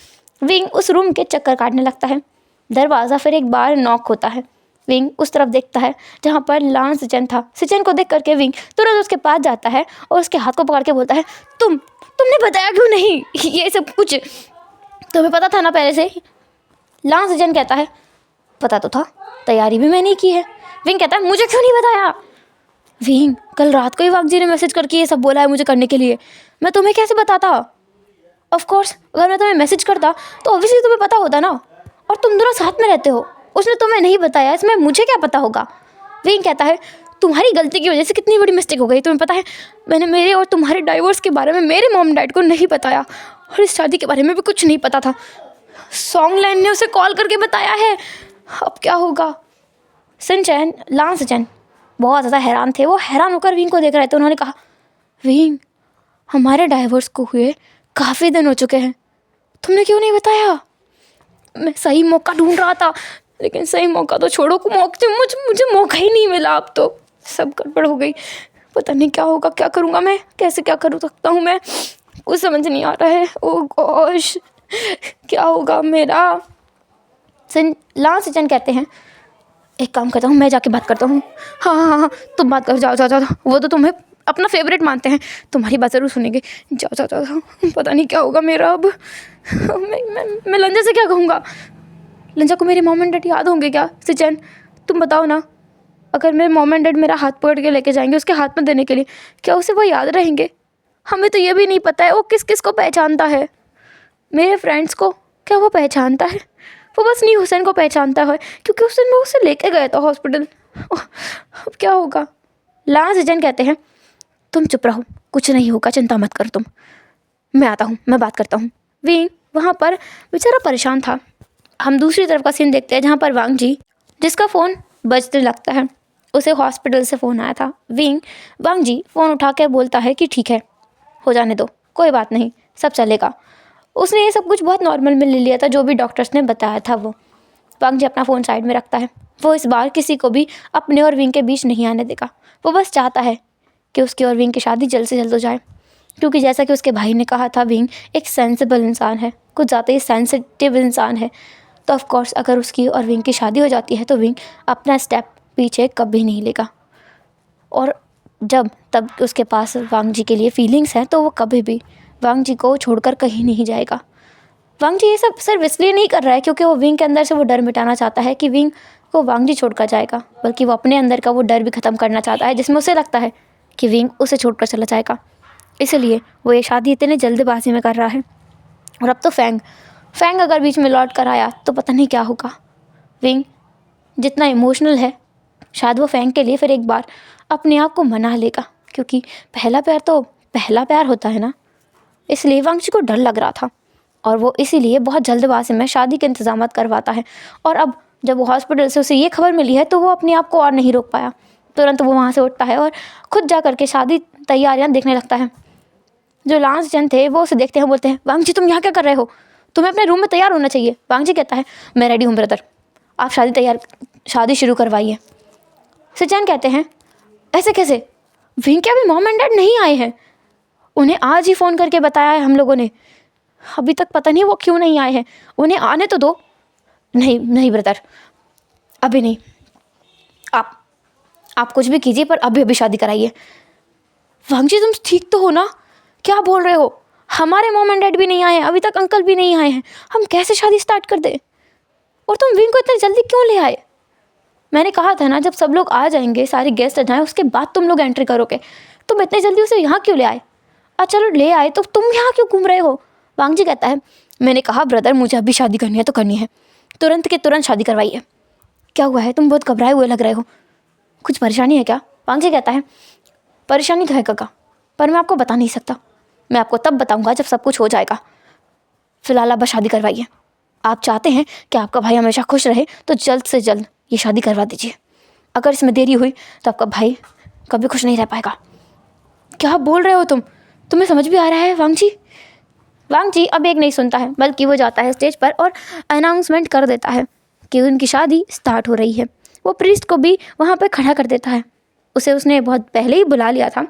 विंग उस रूम के चक्कर काटने लगता है। दरवाज़ा फिर एक बार नॉक होता है। विंग उस तरफ देखता है जहाँ पर लांस सिचन था। सिचन को देख करके विंग तुरंत उसके पास जाता है और उसके हाथ को पकड़ के बोलता है, तुमने बताया क्यों नहीं ये सब कुछ? तुम्हें पता था ना पहले से? लांस सिचन कहता है, पता तो था, तैयारी भी मैंने की है। विंग कहता है, मुझे क्यों नहीं बताया? विंग, कल रात को ही वागजी ने मैसेज करके ये सब बोला है मुझे करने के लिए, मैं तुम्हें कैसे बताता? ऑफ कोर्स अगर मैं तुम्हें मैसेज करता तो ऑब्वियसली तुम्हें पता होता ना, और तुम दोनों साथ में रहते हो, उसने तुम्हें नहीं बताया, इसमें मुझे क्या पता होगा? विंग कहता है, तुम्हारी गलती की वजह से कितनी बड़ी मिस्टेक हो गई। तुम्हें पता है मैंने मेरे और तुम्हारे डाइवोर्स के बारे में मेरे मॉम डैड को नहीं बताया, और इस शादी के बारे में भी कुछ नहीं पता था। सॉन्गलैंड ने उसे कॉल करके बताया है, अब क्या होगा? सिंचैन, लांस सिचन बहुत ज़्यादा हैरान थे। वो हैरान होकर विंग को देख रहे थे। उन्होंने कहा, विंग, हमारे डाइवोर्स को हुए काफ़ी दिन हो चुके हैं, तुमने क्यों नहीं बताया? मैं सही मौका ढूंढ रहा था, लेकिन सही मौका तो छोड़ो, मुझे मौका ही नहीं मिला। अब तो सब गड़बड़ हो गई, पता नहीं क्या होगा, क्या करूँगा मैं, कैसे क्या करूँ सकता हूँ मैं, कुछ समझ नहीं आ रहा है। ओ गॉश, क्या होगा मेरा? लांस सिचन कहते हैं, एक काम करता हूँ, मैं जाके बात करता हूँ। हाँ, तुम बात करो, जाओ जाओ जाओ, वो तो तुम्हें अपना फेवरेट मानते हैं, तुम्हारी बात ज़रूर सुनेंगे, जाओ जाओ जाओ। पता नहीं क्या होगा मेरा अब। मैं लंजा से क्या कहूँगा? लंजा को मेरे मॉम एंड डैड याद होंगे क्या? सिचन, तुम बताओ ना, अगर मेरे मॉम एंड डैड मेरा हाथ पकड़ के लेके जाएंगे उसके हाथ में देने के लिए, क्या उसे वो याद रहेंगे? हमें तो ये भी नहीं पता है वो किस किस को पहचानता है। मेरे फ्रेंड्स को क्या वो पहचानता है? वो बस नहीं हुसैन को पहचानता है, क्योंकि उस दिन मैं उसे लेके गया था हॉस्पिटल। अब क्या होगा? लांस सिचन कहते हैं, तुम चुप रहो, कुछ नहीं होगा, चिंता मत करो तुम, मैं आता हूँ, मैं बात करता हूँ। विंग वहाँ पर बेचारा परेशान था। हम दूसरी तरफ का सीन देखते हैं जहाँ पर वांग जी, जिसका फ़ोन बजने लगता है, उसे हॉस्पिटल से फ़ोन आया था। वांग जी फ़ोन उठा के बोलता है कि ठीक है, हो जाने दो, कोई बात नहीं, सब चलेगा। उसने ये सब कुछ बहुत नॉर्मल में ले लिया था, जो भी डॉक्टर्स ने बताया था वो। वांग जी अपना फ़ोन साइड में रखता है। वो इस बार किसी को भी अपने और विंग के बीच नहीं आने देगा। वो बस चाहता है कि उसकी और विंग की शादी जल्द से जल्द हो जाए, क्योंकि जैसा कि उसके भाई ने कहा था, विंग एक सेंसिबल इंसान है, कुछ ज़्यादा ही सेंसिटिव इंसान है। तो ऑफ कोर्स अगर उसकी और विंग की शादी हो जाती है तो विंग अपना स्टेप पीछे कभी नहीं लेगा, और जब तब उसके पास वांग जी के लिए फीलिंग्स हैं तो वो कभी भी वांग जी को छोड़कर कहीं नहीं जाएगा। वांग जी ये सब सिर्फ इसलिए नहीं कर रहा है क्योंकि वो विंग के अंदर से वो डर मिटाना चाहता है कि विंग को वांग जी छोड़कर जाएगा, बल्कि वो अपने अंदर का वो डर भी ख़त्म करना चाहता है जिसमें उसे लगता है कि विंग उसे छोड़कर चला जाएगा। इसलिए वो ये शादी इतने जल्दबाजी में कर रहा है। और अब तो फैंग अगर बीच में लौट कर आया तो पता नहीं क्या होगा। विंग जितना इमोशनल है, शायद वो फैंग के लिए फिर एक बार अपने आप को मना लेगा, क्योंकि पहला प्यार तो पहला प्यार होता है ना। इसलिए वांग जी को डर लग रहा था और वो इसीलिए बहुत जल्दबाजी में शादी के इंतजाम करवाता है। और अब जब वो हॉस्पिटल से उसे ये खबर मिली है तो वो अपने आप को और नहीं रोक पाया। तुरंत वो वहाँ से उठता है और खुद जा करके शादी तैयारियाँ देखने लगता है। जो लांस जन थे वो उसे देखते हैं, बोलते हैं, वांग जी तुम यहाँ क्या कर रहे हो? तुम्हें अपने रूम में तैयार होना चाहिए। वांग जी कहता है, मैं रेडी हूँ ब्रदर, आप शादी शुरू करवाइए। सिचन कहते हैं, ऐसे कैसे? विंग के अभी मॉम एंड डैड नहीं आए हैं, उन्हें आज ही फ़ोन करके बताया है हम लोगों ने, अभी तक पता नहीं वो क्यों नहीं आए हैं, उन्हें आने तो दो। नहीं नहीं ब्रदर, अभी नहीं, आप कुछ भी कीजिए पर अभी शादी कराइए। वांग जी तुम ठीक तो हो ना? क्या बोल रहे हो? हमारे मॉम एंड डैड भी नहीं आए हैं, अभी तक अंकल भी नहीं आए हैं, हम कैसे शादी स्टार्ट कर दें? और तुम विंग को इतनी जल्दी क्यों ले आए? मैंने कहा था ना, जब सब लोग आ जाएंगे, सारे गेस्ट आ जाएं, उसके बाद तुम लोग एंट्री करोगे। तुम इतनी जल्दी उसे यहाँ क्यों ले आए? चलो ले आए तो तुम यहाँ क्यों घूम रहे हो? वांग जी कहता है, मैंने कहा ब्रदर मुझे अभी शादी करनी है तो करनी है, तुरंत के तुरंत शादी करवाइए। क्या हुआ है, तुम बहुत घबराए हुए लग रहे हो, कुछ परेशानी है क्या? वांग जी कहता है, परेशानी तो है काका, पर मैं आपको बता नहीं सकता, मैं आपको तब बताऊंगा जब सब कुछ हो जाएगा। फिलहाल आप बस शादी करवाइए। आप चाहते हैं कि आपका भाई हमेशा खुश रहे तो जल्द से जल्द ये शादी करवा दीजिए। अगर इसमें देरी हुई तो आपका भाई कभी खुश नहीं रह पाएगा। क्या बोल रहे हो तुम? तुम्हें समझ भी आ रहा है वांग जी? वांग जी अब एक नहीं सुनता है, बल्कि वो जाता है स्टेज पर और अनाउंसमेंट कर देता है कि उनकी शादी स्टार्ट हो रही है। वो प्रीस्ट को भी वहाँ पर खड़ा कर देता है, उसने बहुत पहले ही बुला लिया था।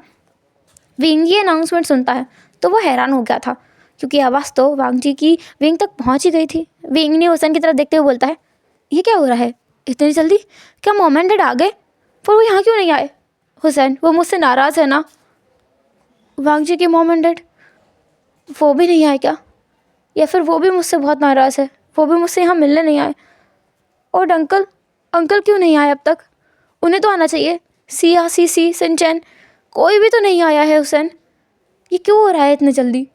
विंग ये अनाउंसमेंट सुनता है तो वो हैरान हो गया था, क्योंकि आवाज़ तो वांग जी की विंग तक पहुँच ही गई थी। विंग ने हुसैन की तरफ देखते हुए बोलता है, ये क्या हो रहा है इतनी जल्दी? क्या मॉम एंड डैड आ गए? पर वो यहाँ क्यों नहीं आए? हुसैन, वो मुझसे नाराज़ है ना? वांग जी के मॉम एंड डैड वो भी नहीं आए क्या? या फिर वो भी मुझसे बहुत नाराज़ है, वो भी मुझसे यहाँ मिलने नहीं आए? और अंकल, अंकल क्यों नहीं आए अब तक? उन्हें तो आना चाहिए। सिया, सीसी, सिंचैन, कोई भी तो नहीं आया है हुसैन। ये क्यों हो रहा है इतने जल्दी?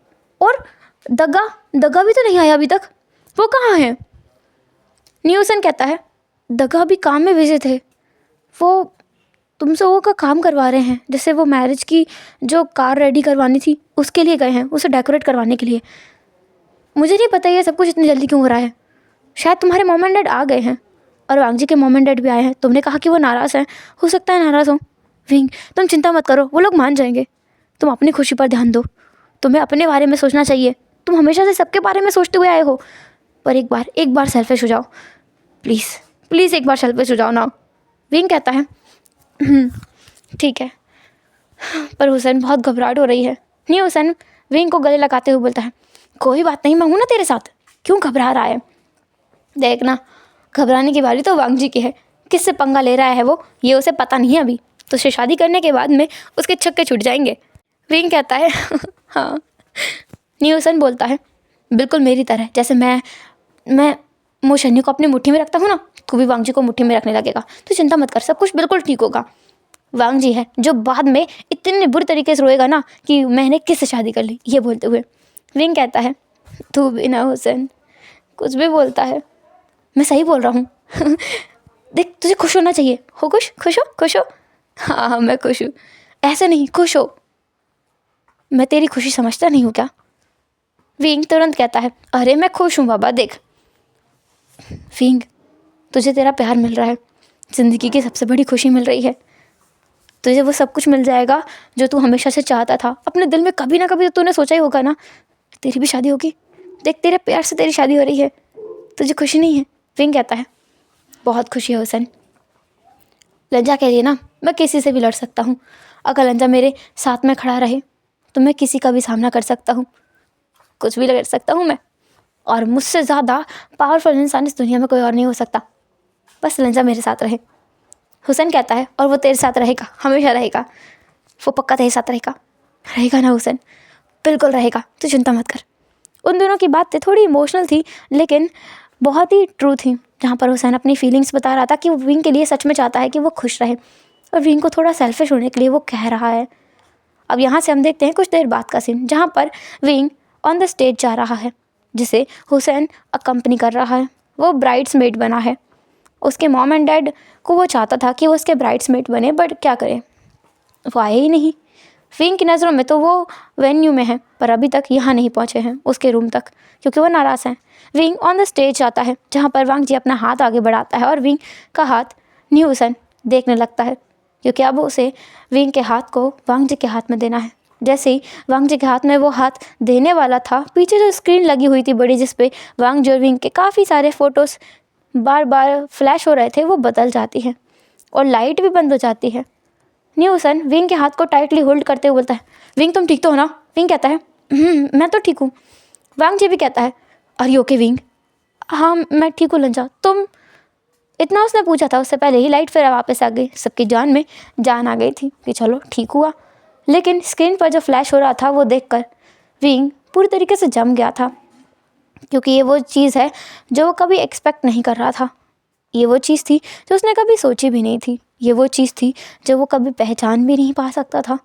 और दगा, दगा भी तो नहीं आया अभी तक, वो कहाँ है? न्यूसन कहता है, दगा अभी काम में बिजी थे, वो तुमसे वो का काम करवा रहे हैं, जैसे वो मैरिज की जो कार रेडी करवानी थी उसके लिए गए हैं, उसे डेकोरेट करवाने के लिए। मुझे नहीं पता ये सब कुछ इतनी जल्दी क्यों हो रहा है। शायद तुम्हारे मॉम एंड डैड आ गए हैं और वांग जी के मॉम एंड डैड भी आए हैं। तुमने कहा कि वो नाराज़ हैं, हो सकता है नाराज़ हो। विंग, तुम चिंता मत करो, वो लोग मान जाएंगे। तुम अपनी खुशी पर ध्यान दो, तुम्हें अपने बारे में सोचना चाहिए। तुम हमेशा से सबके बारे में सोचते हुए आए हो, पर एक बार सेल्फिश हो जाओ प्लीज़, प्लीज़ एक बार सेल्फिश हो जाओ ना। विंग कहता है, ठीक है, पर हुसैन बहुत घबराहट हो रही है। नहीं, हुसैन विंग को गले लगाते हुए बोलता है, कोई बात नहीं, मैं हूं ना तेरे साथ, क्यों घबरा रहा है? देखना, घबराने की बारी तो वांग जी की है। किससे पंगा ले रहा है वो, ये उसे पता नहीं है अभी, तो उसे शादी करने के बाद में उसके छक्के छूट जाएंगे। विंग कहता है, हाँ। न्यूसन बोलता है, बिल्कुल मेरी तरह, जैसे मैं मोशनी को अपनी मुट्ठी में रखता हूँ ना, तू भी वांग जी को मुट्ठी में रखने लगेगा। तो चिंता मत कर, सब कुछ बिल्कुल ठीक होगा। वांग जी है जो बाद में इतने बुरी तरीके से रोएगा ना कि मैंने किससे शादी कर ली, ये बोलते हुए। विंग कहता है, तू भी ना हुसैन, कुछ भी बोलता है, मैं सही बोल रहा हूँ। देख, तुझे खुश होना चाहिए। हो खुश, खुश हो, खुश हो। हाँ, मैं खुश हूँ। ऐसे नहीं, खुश हो। मैं तेरी खुशी समझता नहीं हूँ क्या? विंग तुरंत कहता है, अरे मैं खुश हूँ बाबा, देख। विंग, तुझे तेरा प्यार मिल रहा है, ज़िंदगी की सबसे बड़ी खुशी मिल रही है। तुझे वो सब कुछ मिल जाएगा जो तू हमेशा से चाहता था। अपने दिल में कभी ना कभी तो तूने सोचा ही होगा ना, तेरी भी शादी होगी। देख, तेरे प्यार से तेरी शादी हो रही है, तुझे खुशी नहीं है? विंग कहता है, बहुत खुशी है हुसैन। लंजा के लिए ना मैं किसी से भी लड़ सकता हूँ। अगर लंजा मेरे साथ में खड़ा रहे तो मैं किसी का भी सामना कर सकता हूँ, कुछ भी लड़ सकता हूँ मैं। और मुझसे ज़्यादा पावरफुल इंसान इस दुनिया में कोई और नहीं हो सकता। बस लंजा मेरे साथ रहे। हुसैन कहता है, और वो तेरे साथ रहेगा, हमेशा रहेगा, वो पक्का तेरे साथ रहेगा। रहेगा ना हुसैन? बिल्कुल रहेगा, तू चिंता मत कर। उन दोनों की बातें थोड़ी इमोशनल थी लेकिन बहुत ही ट्रू थी, जहाँ पर हुसैन अपनी फीलिंग्स बता रहा था कि वो विंग के लिए सच में चाहता है कि वो खुश रहे, और विंग को थोड़ा सेल्फिश होने के लिए वो कह रहा है। अब यहाँ से हम देखते हैं कुछ देर बाद का सीन, जहाँ पर विंग ऑन द स्टेज जा रहा है, जिसे हुसैन अकम्पनी कर रहा है। वो ब्राइड्समेड बना है। उसके मॉम एंड डैड को वो चाहता था कि वो उसके ब्राइड्समेड बने, बट क्या करे, वो आए ही नहीं। विंग की नज़रों में तो वो वेन्यू में है, पर अभी तक यहाँ नहीं पहुँचे हैं उसके रूम तक, क्योंकि वो नाराज़ हैं। विंग ऑन द स्टेज जाता है, जहाँ पर वांग जी अपना हाथ आगे बढ़ाता है और विंग का हाथ न्यूसन देखने लगता है, क्योंकि अब उसे विंग के हाथ को वांग जी के हाथ में देना है। जैसे ही वांग जी के हाथ में वो हाथ देने वाला था, पीछे जो स्क्रीन लगी हुई थी बड़ी, जिस पे वांग जी और विंग के काफ़ी सारे फ़ोटोज़ बार बार फ्लैश हो रहे थे, वो बदल जाती है और लाइट भी बंद हो जाती है। न्यूसन विंग के हाथ को टाइटली होल्ड करते हुए बोलता है, विंग तुम ठीक तो हो ना? विंग कहता है, मैं तो ठीक हूँ। वांग जी भी कहता है, आर यू ओके विंग? हाँ, मैं ठीक हूँ लंजा, तुम? इतना उसने पूछा था, उससे पहले ही लाइट फिर वापस आ गई। सबकी जान में जान आ गई थी कि चलो ठीक हुआ। लेकिन स्क्रीन पर जो फ्लैश हो रहा था वो देखकर विंग पूरी तरीके से जम गया था, क्योंकि ये वो चीज़ है जो वो कभी एक्सपेक्ट नहीं कर रहा था। ये वो चीज़ थी जो उसने कभी सोची भी नहीं थी। ये वो चीज़ थी जो वो कभी पहचान भी नहीं पा सकता था।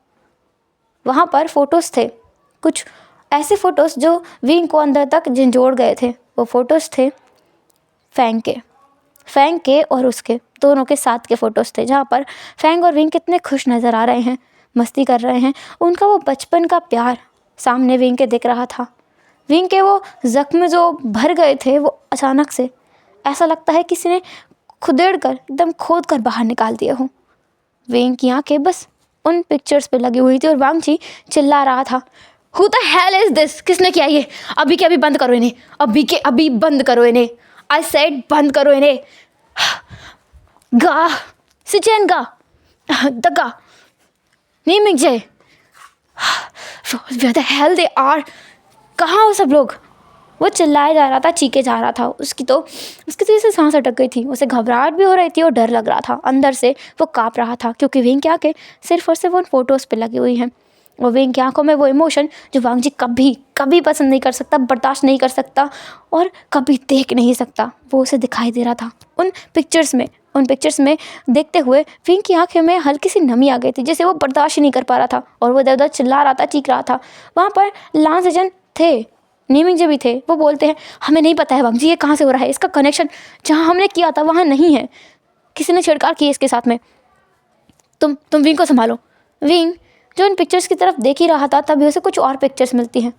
वहाँ पर फ़ोटोज़ थे, कुछ ऐसे फ़ोटोज़ जो विंग को अंदर तक झंझोड़ गए थे। वो फ़ोटोज़ थे फैंग के और उसके दोनों के साथ के फ़ोटोज़ थे, जहाँ पर फैंग और विंग कितने खुश नज़र आ रहे हैं, मस्ती कर रहे हैं। उनका वो बचपन का प्यार सामने विंग के दिख रहा था। विंग के वो ज़ख्म जो भर गए थे, वो अचानक से ऐसा लगता है किसी ने खुदेड़ कर, एकदम खोद कर बाहर निकाल दिए हों। विंग की आंखें बस उन पिक्चर्स पे लगी हुई थी और वांग जी चिल्ला रहा था, Who the hell is this? किसने किया ये? अभी के अभी बंद करो इन्हें, अभी के अभी बंद करो इन्हें। I said बंद करो इन्हें। गा सिचेन गा दगा नहीं Mingze, Where the hell they are? कहाँ हो सब लोग? वो चिल्लाए जा रहा था, चीखे जा रहा था। उसकी तो जैसे सांस अटक गई थी, उसे घबराहट भी हो रही थी और डर लग रहा था। अंदर से वो काँप रहा था क्योंकि विंग की आँखें सिर्फ और सिर्फ उन फोटोज़ पे लगी हुई हैं। और विंग की आँखों में वो इमोशन जो वांग जी कभी कभी पसंद नहीं कर सकता, बर्दाश्त नहीं कर सकता और कभी देख नहीं सकता, वो उसे दिखाई दे रहा था उन पिक्चर्स में देखते हुए। विंग की आंखें में हल्की सी नमी आ गई थी, जिसे वो बर्दाश्त ही नहीं कर पा रहा था और वो इधर उधर चिल्ला रहा था, चीख रहा था। वहाँ पर लांस सेजन थे, नीमिंग भी थे। वो बोलते हैं, हमें नहीं पता है वांग जी ये कहाँ से हो रहा है, इसका कनेक्शन जहाँ हमने किया था वहाँ नहीं है, किसी ने छेड़छाड़ की है इसके साथ में। तुम विंग को संभालो। विंग जो इन पिक्चर्स की तरफ देख ही रहा था, तभी उसे कुछ और पिक्चर्स मिलती हैं।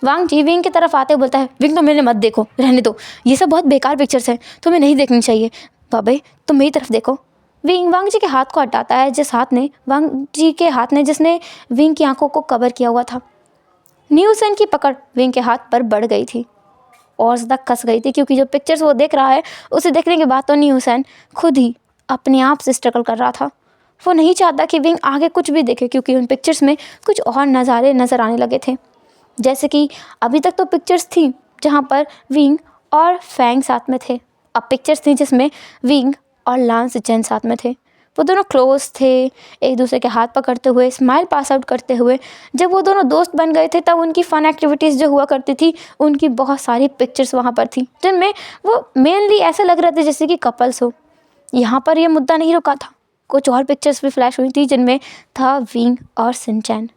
वांग जी विंग की तरफ आते हुए बोलता है, विंग तुम मेरे मत देखो, रहने दो, ये सब बहुत बेकार पिक्चर्स हैं, तुम्हें नहीं देखनी चाहिए। बाबे तुम मेरी तरफ देखो। विंग वांग जी के हाथ को हटाता है, जिसने विंग की आंखों को कवर किया हुआ था। न्यू सेन की पकड़ विंग के हाथ पर बढ़ गई थी और ज़्यादा कस गई थी, क्योंकि जो पिक्चर्स वो देख रहा है उसे देखने के बाद तो न्यू सेन खुद ही अपने आप से स्ट्रगल कर रहा था। वो नहीं चाहता कि विंग आगे कुछ भी देखे, क्योंकि उन पिक्चर्स में कुछ और नज़ारे नज़र आने लगे थे। जैसे कि अभी तक तो पिक्चर्स थी जहाँ पर विंग और फैंग साथ में थे, अब पिक्चर्स थी जिसमें विंग और लांस जेन साथ में थे। वो दोनों क्लोज थे, एक दूसरे के हाथ पकड़ते हुए, स्माइल पास आउट करते हुए। जब वो दोनों दोस्त बन गए थे तब उनकी फ़न एक्टिविटीज़ जो हुआ करती थी, उनकी बहुत सारी पिक्चर्स वहाँ पर थी, जिनमें वो मेनली ऐसा लग रहे थे जैसे कि कपल्स हो। यहाँ पर यह मुद्दा नहीं रुका था, कुछ और पिक्चर्स भी फ्लैश हुई थी जिनमें था विंग और सिनचैन।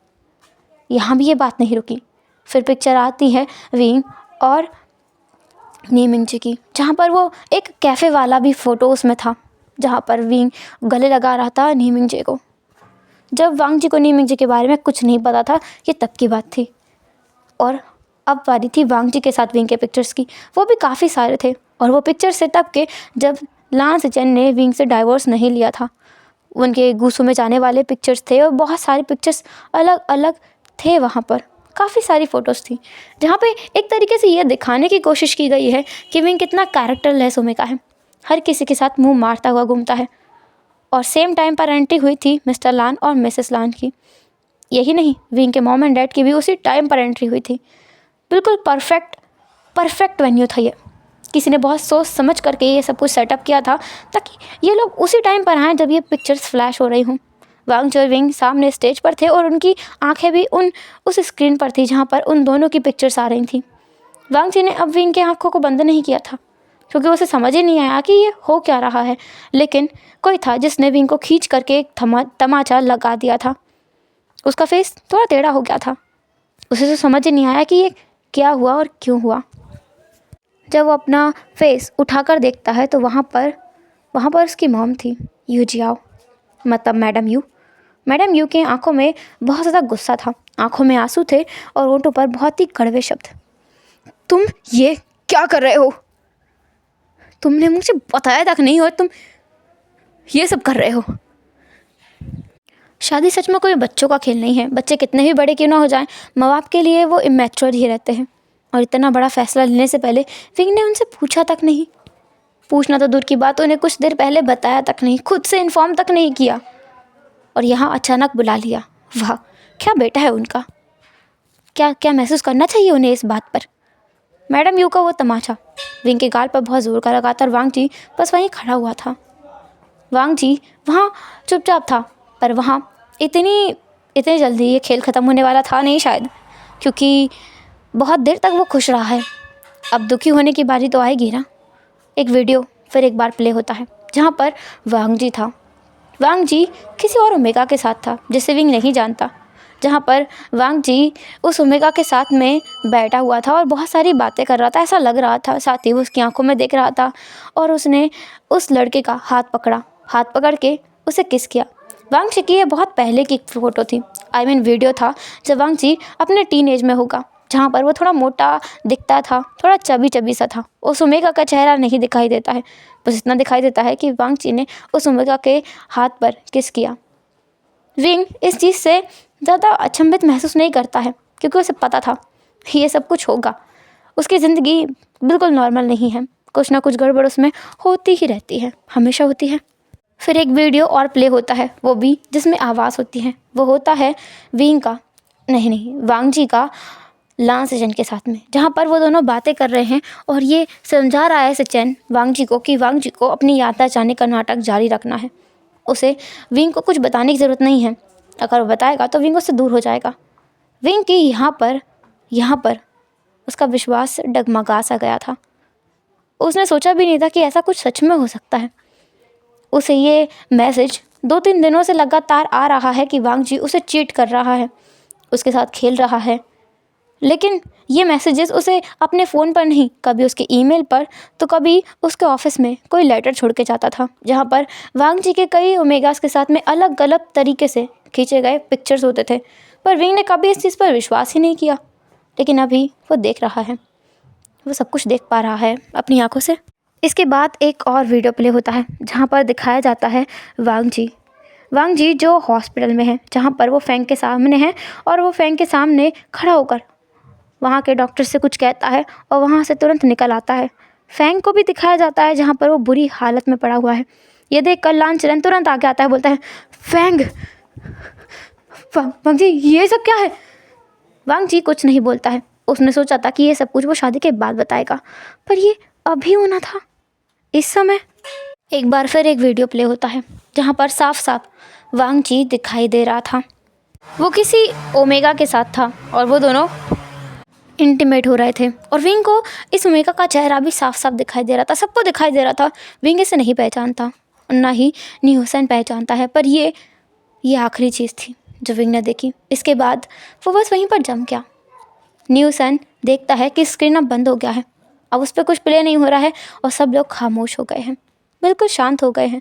यहाँ भी ये बात नहीं रुकी। फिर पिक्चर आती है विंग और नीमिंग जी की, जहाँ पर वो एक कैफ़े वाला भी फ़ोटो उसमें था, जहाँ पर विंग गले लगा रहा था नीमिंग जी को। जब वांग जी को नीमिंग जी के बारे में कुछ नहीं पता था, ये तब की बात थी। और अब बारी थी वांग जी के साथ विंग के पिक्चर्स की। वो भी काफ़ी सारे थे और वो पिक्चर्स से तब के जब लांस जेन ने विंग से डाइवोर्स नहीं लिया था। उनके गुस्सों में जाने वाले पिक्चर्स थे और बहुत सारे पिक्चर्स अलग अलग थे। वहाँ पर काफ़ी सारी फ़ोटोज़ थी जहाँ पे एक तरीके से ये दिखाने की कोशिश की गई है कि विंग कितना कैरेक्टरलेस ओमेगा है, हर किसी के साथ मुंह मारता हुआ घूमता है। और सेम टाइम पर एंट्री हुई थी मिस्टर लान और मिसेस लान की। यही नहीं, विंग के मॉम एंड डैड की भी उसी टाइम पर एंट्री हुई थी। बिल्कुल परफेक्ट वेन्यू था ये। किसी ने बहुत सोच समझ करके ये सब कुछ सेटअप किया था ताकि ये लोग उसी टाइम पर आएँ जब ये पिक्चर्स फ्लैश हो रही हों। वांग जी और विंग सामने स्टेज पर थे और उनकी आंखें भी उस स्क्रीन पर थी जहाँ पर उन दोनों की पिक्चर्स आ रही थी। वांग जी ने अब विंग की आंखों को बंद नहीं किया था, क्योंकि उसे समझ ही नहीं आया कि ये हो क्या रहा है। लेकिन कोई था जिसने विंग को खींच करके एक तमाचा लगा दिया था। उसका फेस थोड़ा टेढ़ा हो गया था। उसे तो समझ ही नहीं आया कि ये क्या हुआ और क्यों हुआ। जब वो अपना फेस उठाकर देखता है तो वहाँ पर उसकी मॉम थी, यू जियाओ, मतलब मैडम यू के आंखों में बहुत ज़्यादा गुस्सा था, आंखों में आंसू थे और होंठों पर बहुत ही कड़वे शब्द। तुम ये क्या कर रहे हो? तुमने मुझे बताया तक नहीं और तुम ये सब कर रहे हो। शादी सच में कोई बच्चों का खेल नहीं है। बच्चे कितने भी बड़े क्यों ना हो जाएं, माँ बाप के लिए वो इमेच्योर ही रहते हैं। और इतना बड़ा फैसला लेने से पहले विंग ने उनसे पूछा तक नहीं। पूछना तो दूर की बात, उन्हें कुछ देर पहले बताया तक नहीं, खुद से इन्फॉर्म तक नहीं किया और यहाँ अचानक बुला लिया। वाह, क्या बेटा है उनका। क्या महसूस करना चाहिए उन्हें इस बात पर। मैडम यू का वो तमाचा विंग के गाल पर बहुत ज़ोर का लगा था और वांग जी बस वहीं खड़ा हुआ था। वांग जी वहाँ चुपचाप था, पर वहाँ इतनी जल्दी ये खेल ख़त्म होने वाला था नहीं शायद, क्योंकि बहुत देर तक वो खुश रहा है। अब दुखी होने की बारी तो आएगी ना। एक वीडियो फिर एक बार प्ले होता है जहाँ पर वांग जी था। वांग जी किसी और ओमेगा के साथ था जिसे विंग नहीं जानता, जहाँ पर वांग जी उस ओमेगा के साथ में बैठा हुआ था और बहुत सारी बातें कर रहा था, ऐसा लग रहा था। साथ ही वो उसकी आंखों में देख रहा था और उसने उस लड़के का हाथ पकड़ के उसे किस किया। वांग जी की ये बहुत पहले की फ़ोटो थी, वीडियो था, जब वांग जी अपने टीनेज में होगा, जहाँ पर वो थोड़ा मोटा दिखता था, थोड़ा चबी सा था। उस ओमेगा का चेहरा नहीं दिखाई देता है, बस इतना दिखाई देता है कि वांग जी ने उस ओमेगा के हाथ पर किस किया। विंग इस चीज़ से ज़्यादा अचंभित महसूस नहीं करता है, क्योंकि उसे पता था ये सब कुछ होगा। उसकी ज़िंदगी बिल्कुल नॉर्मल नहीं है, कुछ ना कुछ गड़बड़ उसमें होती ही रहती है, हमेशा होती है। फिर एक वीडियो और प्ले होता है, वो भी जिसमें आवाज़ होती है। वो होता है विंग का नहीं वांग जी का लांस एजेंट के साथ में, जहाँ पर वो दोनों बातें कर रहे हैं और ये समझा रहा है सेचेन वांग जी को कि वांग जी को अपनी यात्रा जाने का नाटक जारी रखना है। उसे विंग को कुछ बताने की ज़रूरत नहीं है, अगर वो बताएगा तो विंग उससे दूर हो जाएगा। विंग की यहाँ पर उसका विश्वास डगमगा सा गया था। उसने सोचा भी नहीं था कि ऐसा कुछ सच में हो सकता है। उसे ये मैसेज 2-3 दिनों से लगातार आ रहा है कि वांग जी उसे चीट कर रहा है, उसके साथ खेल रहा है। लेकिन ये मैसेजेस उसे अपने फ़ोन पर नहीं, कभी उसके ईमेल पर तो कभी उसके ऑफिस में कोई लेटर छोड़ के जाता था, जहाँ पर वांग जी के कई ओमेगास के साथ में अलग अलग तरीके से खींचे गए पिक्चर्स होते थे। पर विंग ने कभी इस चीज़ पर विश्वास ही नहीं किया। लेकिन अभी वो देख रहा है, वो सब कुछ देख पा रहा है अपनी आंखों से। इसके बाद एक और वीडियो प्ले होता है जहाँ पर दिखाया जाता है वांग जी जो हॉस्पिटल में है, जहाँ पर वो फैंग के सामने है और वो फैंग के सामने खड़ा होकर वहाँ के डॉक्टर से कुछ कहता है और वहाँ से तुरंत निकल आता है। फैंग को भी दिखाया जाता है जहाँ पर वो बुरी हालत में पड़ा हुआ है। ये देख कर लान चरण तुरंत आगे आता है, बोलता है फैंग, वांग जी ये सब क्या है। वांग जी कुछ नहीं बोलता है। उसने सोचा था कि ये सब कुछ वो शादी के बाद बताएगा, पर ये अभी होना था, इस समय। एक बार फिर एक वीडियो प्ले होता है जहाँ पर साफ साफ वांग जी दिखाई दे रहा था। वो किसी ओमेगा के साथ था और वो दोनों इंटीमेट हो रहे थे और विंग को इस ओमेगा का चेहरा भी साफ साफ दिखाई दे रहा था, सबको दिखाई दे रहा था। विंग इसे नहीं पहचानता और ना ही न्यूसन पहचानता है, पर ये आखिरी चीज़ थी जो विंग ने देखी। इसके बाद वो बस वहीं पर जम गया। न्यूसन देखता है कि स्क्रीन अब बंद हो गया है, अब उस पर कुछ प्ले नहीं हो रहा है और सब लोग खामोश हो गए हैं, बिल्कुल शांत हो गए हैं।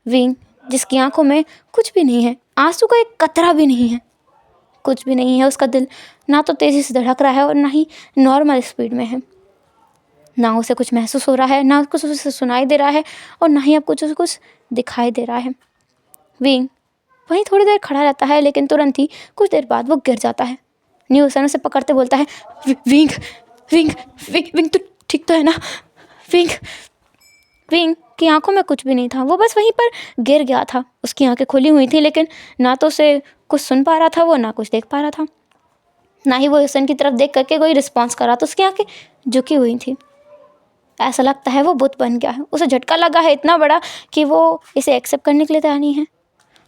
विंग जिसकी आंखों में कुछ भी नहीं है, आंसू का एक कतरा भी नहीं है, कुछ भी नहीं है। उसका दिल ना तो तेज़ी से धड़क रहा है और ना ही नॉर्मल स्पीड में है। ना उसे कुछ महसूस हो रहा है, ना कुछ उसे सुनाई दे रहा है और ना ही अब कुछ दिखाई दे रहा है। विंग वहीं थोड़ी देर खड़ा रहता है, लेकिन तुरंत ही कुछ देर बाद वो गिर जाता है। न्यूसन उसे पकड़ते बोलता है विंग विंग विंग विंग तो ठीक तो है ना। विंग की आंखों में कुछ भी नहीं था, वो बस वहीं पर गिर गया था। उसकी आंखें खुली हुई थी, लेकिन ना तो उसे कुछ सुन पा रहा था वो, ना कुछ देख पा रहा था, ना ही वो न्यूसन की तरफ देख करके कोई रिस्पॉन्स कर रहा था। उसकी आंखें झुकी हुई थी। ऐसा लगता है वो बुत बन गया है। उसे झटका लगा है इतना बड़ा कि वो इसे एक्सेप्ट करने के लिए तैयार नहीं है।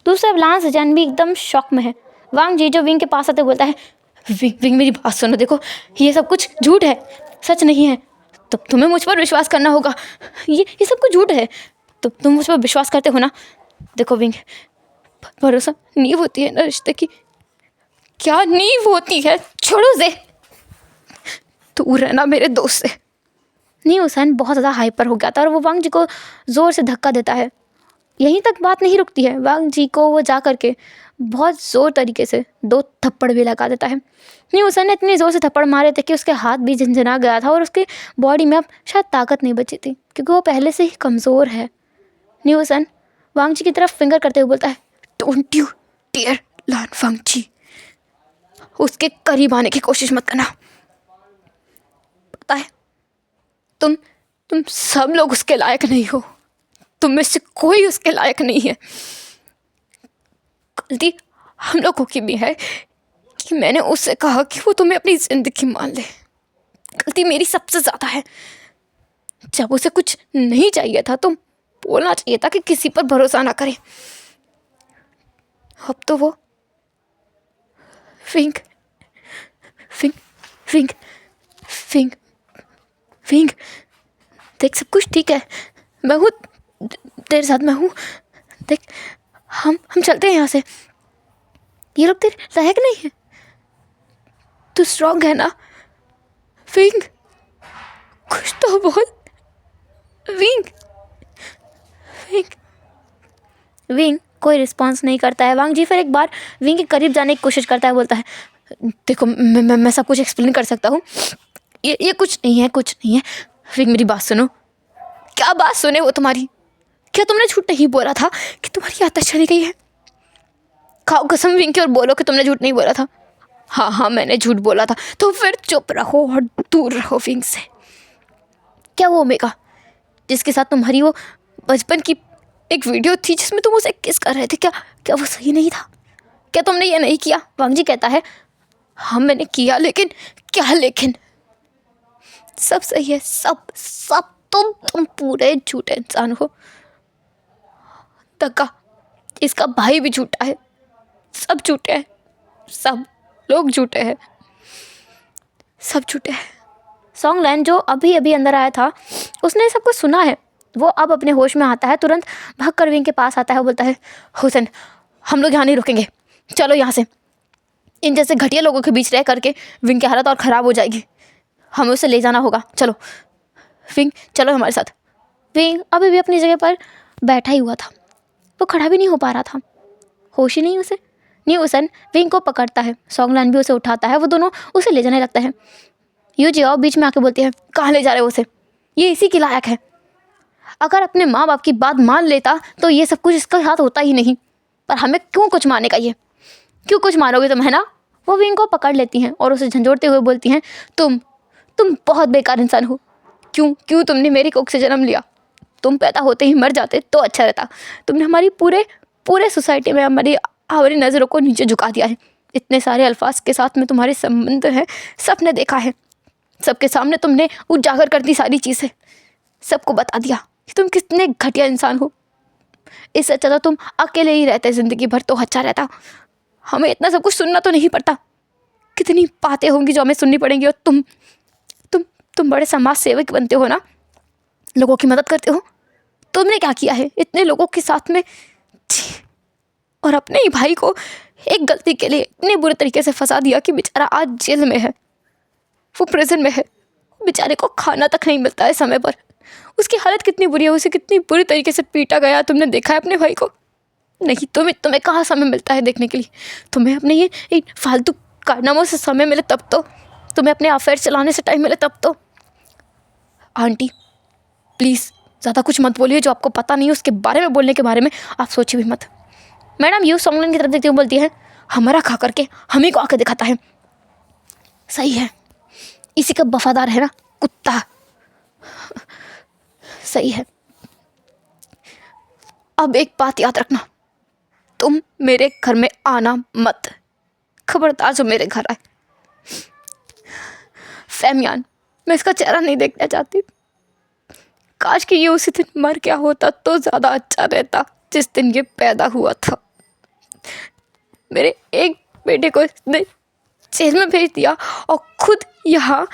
दूसरा लांस एजेंट भी एकदम शॉक में है। वांग जी जो विंग के पास आते बोलता है विंग मेरी बात सुनो, देखो ये सब कुछ झूठ है, सच नहीं है। तो तुम्हें मुझ पर विश्वास करना होगा, ये सब कुछ झूठ है। तो तुम मुझ पर विश्वास करते हो ना। देखो विंग, भरोसा नींव होती है ना रिश्ते की। क्या नींव होती है, छोड़ो से, दूर रहना मेरे दोस्त से। न्यूसन बहुत ज़्यादा हाइपर हो गया था और वो वांग जी को ज़ोर से धक्का देता है। यहीं तक बात नहीं रुकती है, वांग जी को वो जा करके बहुत ज़ोर तरीके से 2 थप्पड़ भी लगा देता है। न्यूसन ने इतनी ज़ोर से थप्पड़ मारे थे कि उसके हाथ भी झंझना गया था और उसके बॉडी में अब शायद ताकत नहीं बची थी, क्योंकि वो पहले से ही कमज़ोर है। न्यूसन वांग जी की तरफ फिंगर करते हुए बोलता है डोंट यू डेयर लान वांग जी, उसके करीब आने की कोशिश मत करना। पता है तुम सब लोग उसके लायक नहीं हो, तुम में से कोई उसके लायक नहीं है। गलती हम लोगों की भी है कि मैंने उससे कहा कि वो तुम्हें अपनी ज़िंदगी मान ले। गलती मेरी सबसे ज़्यादा है। जब उसे कुछ नहीं चाहिए था तो बोलना चाहिए था कि किसी पर भरोसा ना करें। अब तो वो wing wing wing wing wing देख, सब कुछ ठीक है, मैं हूँ तेरे साथ, मैं हूँ। देख हम चलते हैं यहाँ से, ये लोग तेरे लायक नहीं है। तू स्ट्रांग है ना विंग, कुछ तो बोल विंग। विंग विंग कोई रिस्पॉन्स नहीं करता है। वांग जी फिर एक बार विंग के करीब जाने की कोशिश करता है, बोलता है देखो मैं सब कुछ एक्सप्लेन कर सकता हूँ, ये कुछ नहीं है, कुछ नहीं है। विंग मेरी बात सुनो। क्या बात सुने वो तुम्हारी? क्या तुमने झूठ नहीं बोला था कि तुम्हारी आदत चली गई है? खाओ कसम विंग की और बोलो कि तुमने झूठ नहीं बोला था। हाँ मैंने झूठ बोला था। तो फिर चुप रहो और दूर रहो विंग से। क्या वो ओमेगा जिसके साथ तुम्हारी वो बचपन की एक वीडियो थी जिसमें तुम उसे किस कर रहे थे, क्या वो सही नहीं था? क्या तुमने ये नहीं किया? वांग जी कहता है हाँ मैंने किया, लेकिन क्या लेकिन? सब सही है, सब सब तुम पूरे झूठे इंसान हो। तका, इसका भाई भी झूठा है, सब झूठे हैं, सब लोग झूठे हैं, सब झूठे हैं। सॉन्ग लाइन जो अभी अभी अंदर आया था, उसने सब कुछ सुना है। वो अब अपने होश में आता है, तुरंत भाग कर विंग के पास आता है, बोलता है हुसैन हम लोग यहाँ नहीं रुकेंगे, चलो यहाँ से। इन जैसे घटिया लोगों के बीच रह करके विंग की हालत और ख़राब हो जाएगी, हमें उसे ले जाना होगा, चलो विंग चलो हमारे साथ। विंग अभी भी अपनी जगह पर बैठा ही हुआ था, वो खड़ा भी नहीं हो पा रहा था, होश ही नहीं उसे। न्यू हुसैन विंग को पकड़ता है, सॉन्ग लाइन भी उसे उठाता है, वो दोनों उसे ले जाने लगता है। यू जियाओ बीच में आके बोलती है कहाँ ले जा रहे हो उसे, ये इसी के लायक है। अगर अपने माँ बाप की बात मान लेता तो ये सब कुछ इसका साथ होता ही नहीं, पर हमें क्यों कुछ मारने का, ये क्यों कुछ मारोगे तुम, है ना? वो विंग को पकड़ लेती हैं और उसे झंझोड़ते हुए बोलती हैं तुम बहुत बेकार इंसान हो, क्यों तुमने मेरी कोख से जन्म लिया, तुम पैदा होते ही मर जाते तो अच्छा रहता। तुमने हमारी पूरे सोसाइटी में हमारी नज़रों को नीचे झुका दिया है। इतने सारे अल्फाज के साथ में तुम्हारे संबंध हैं, सबने देखा है, सबके सामने तुमने उजागर कर दी सारी चीज़ें, सबको बता दिया कि तुम कितने घटिया इंसान हो। इससे अच्छा तो तुम अकेले ही रहते ज़िंदगी भर तो अच्छा रहता, हमें इतना सब कुछ सुनना तो नहीं पड़ता। कितनी बातें होंगी जो हमें सुननी पड़ेंगी, और तुम बड़े समाज सेवक बनते हो ना, लोगों की मदद करते हो। तुमने क्या किया है इतने लोगों के साथ में, और अपने ही भाई को एक गलती के लिए इतने बुरे तरीके से फंसा दिया कि बेचारा आज जेल में है, वो प्रिजन में है, बेचारे को खाना तक नहीं मिलता है समय पर। उसकी हालत कितनी बुरी है, उसे कितनी बुरी तरीके से पीटा गया, तुमने देखा है अपने भाई को? नहीं, तुम्हें कहाँ समय मिलता है देखने के लिए? तुम्हें अपने ये फालतू कारनामों से समय मिले तब तो, तुम्हें अपने अफेयर चलाने से टाइम मिले तब तो। आंटी प्लीज़ ज़्यादा कुछ मत बोलिए, जो आपको पता नहीं है उसके बारे में बोलने के बारे में आप सोचिए भी मत। मैडम यू सॉन्ग लाइन की तरफ देखते हुए बोलती है हमारा खा करके हमें को आके दिखाता है, सही है, इसी का वफादार है ना कुत्ता, सही है। अब एक बात याद रखना, तुम मेरे घर में आना मत, खबरदार जो मेरे घर आए। फैमियान, मैं इसका चेहरा नहीं देखना चाहती, काश कि ये उसी दिन मर गया होता तो ज़्यादा अच्छा रहता जिस दिन ये पैदा हुआ था। मेरे एक बेटे को इसने जेल में भेज दिया और खुद यहाँ